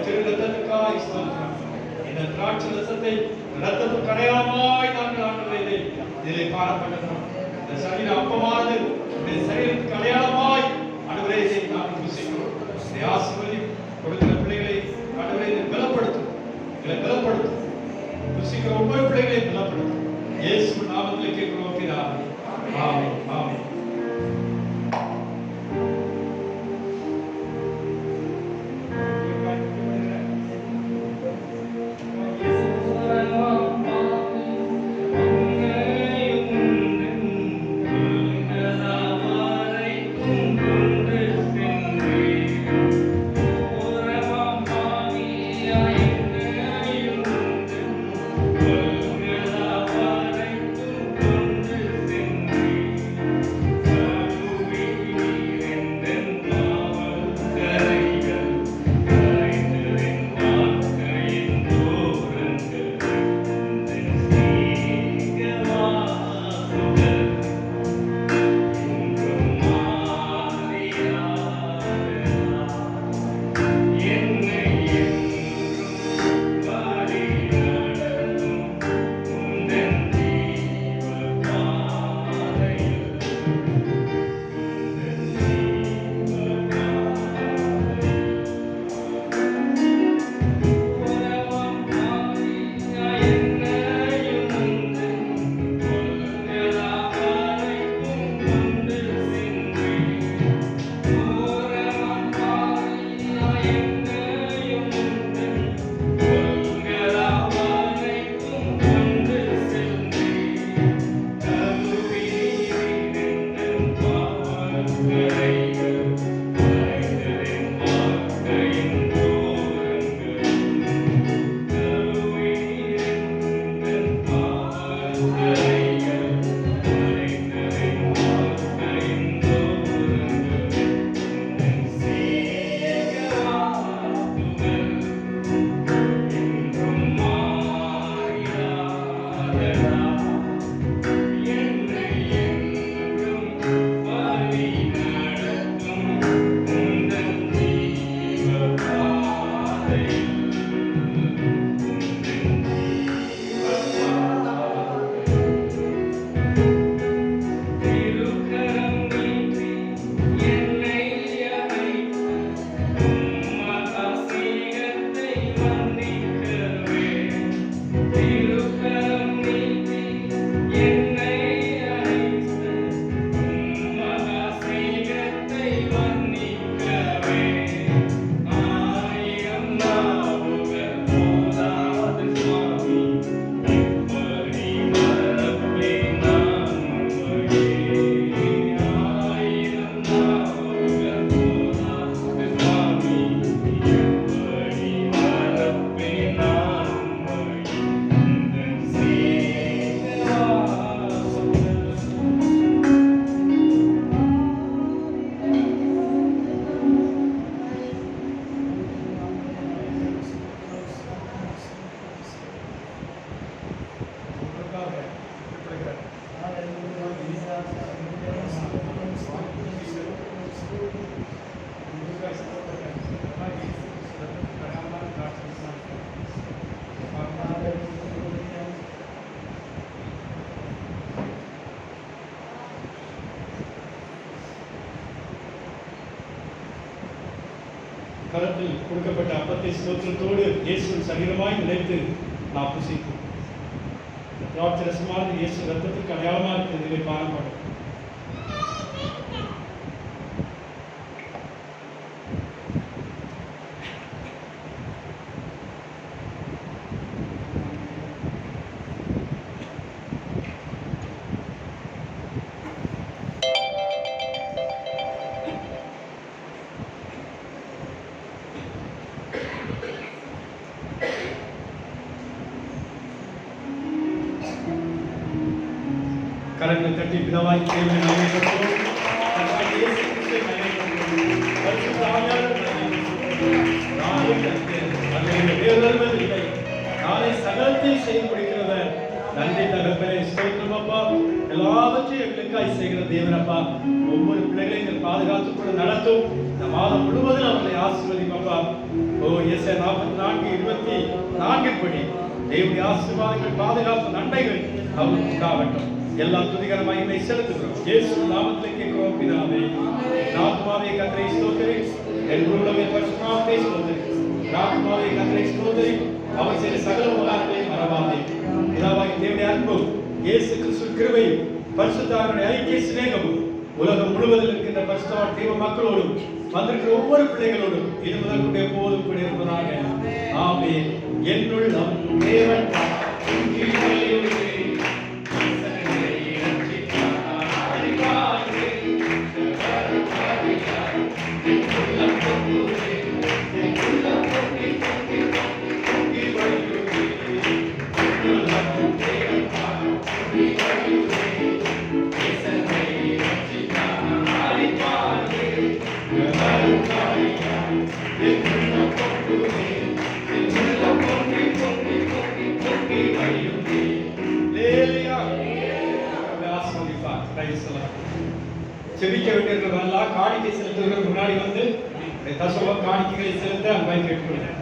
திரு ரத்தத்துக்காய் ஸ்தோத்திரம். இந்த திராட்சை ரசத்தை ரத்தத்துக்கு அடையாளமாய் நாங்கள் ஆண்டவரே இதிலே பாரப்பட்டோம். இந்த சரீர அப்பமானது இந்த சரீரத்துக்கு அடையாளமாய் ஆண்டவரே இதை நாங்கள் புசிக்கிறோம். இதை ஆசீர்வதி. கொடுக்கிற பிள்ளைகளை ஆண்டவரே இதை பலப்படுத்தும். இதை பலப்படுத்தும். புசிக்கிற ஒவ்வொரு பிள்ளைகளையும் பலப்படுத்தும். இயேசு நாமத்திலே கேட்கிறோம் பிதாவே. ஆமென், ஆமென். Love கரத்தில் கொடுக்கப்பட்ட அப்பத்தை ஸ்தோத்திரத்தோடு இயேசுவின் சரீரமாய் நினைத்து நாம் புசிப்போம். திராட்சரசமானது இயேசு ரத்தத்துக்கு அடையாளமாக இருக்கிறதிலே பாரம்படும். கரங்களை தட்டி பிதாவாய் தேவனை நாமப்படுத்துவோம். கர்த்தர் இயேசு கிறிஸ்துவை நாமப்படுத்துவோம். பரிசுத்த ஆவியானவரை நாமப்படுத்துவோம். நானே கர்த்தர், அதில் வேறொருவர் இல்லை. நானே சகலத்தையும் செய்து முடிக்கிறவர். நன்றி தகப்பனே, ஸ்தோத்திரம் அப்பா. எல்லாவற்றையும் எங்களுக்காய் செய்கிற தேவனப்பா, ஒவ்வொரு பிள்ளைகளையும் பாதுகாத்து கூட நடத்தும். இந்த மாதம் முழுவதும் அவர்களை ஆசீர்வதிப்பா. ஓ எஸ்ஐ 44:24 படி தேவனுடைய ஆசீர்வாதங்கள், பாதுகாப்பு, நன்மைகள் அவருக்கு உண்டாகட்டும். எல்லா துதிகர மகிமை செலுத்துகிறோம். இயேசு நாமத்திலே கேட்கிறோம் பிதாவே. ஆத்துமாவே கர்த்தரை ஸ்தோத்திரி, என் உள்ளமே பரிசுத்த நாமத்தை ஸ்தோத்திரி. ஆத்துமாவே கர்த்தரை ஸ்தோத்திரி, அவர் செய்த சகல உபகாரங்களையும் மறவாதே. பிதாவாகிய தேவனுடைய அன்பும் இயேசு கிறிஸ்துவின் கிருபையும் பரிசுத்த ஆவியானவருடைய ஐக்கிய சிநேகமும் உலகம் முழுவதில் இருக்கின்ற பரிசுத்த தெய்வ மக்களோடும் வந்திருக்கிற ஒவ்வொரு பிள்ளைகளோடும் இது முதல் கூட எப்போதும் கூட இருப்பதாக. ஆமென். என்னுள்ளம் தேவன் செபிக்க வேண்டியிருக்கிறதெல்லாம் காணிக்கை செலுத்துவதற்கு முன்னாடி வந்து தசம காணிக்கைகளை செலுத்த அன்பாய் கேட்கிறேன்.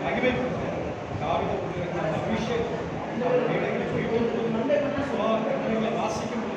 மகிமைப்படுத்த தாவீது கொடுக்கிற அந்த அபிஷேகம் அந்த மேடைகளை போய் வாசிக்கும்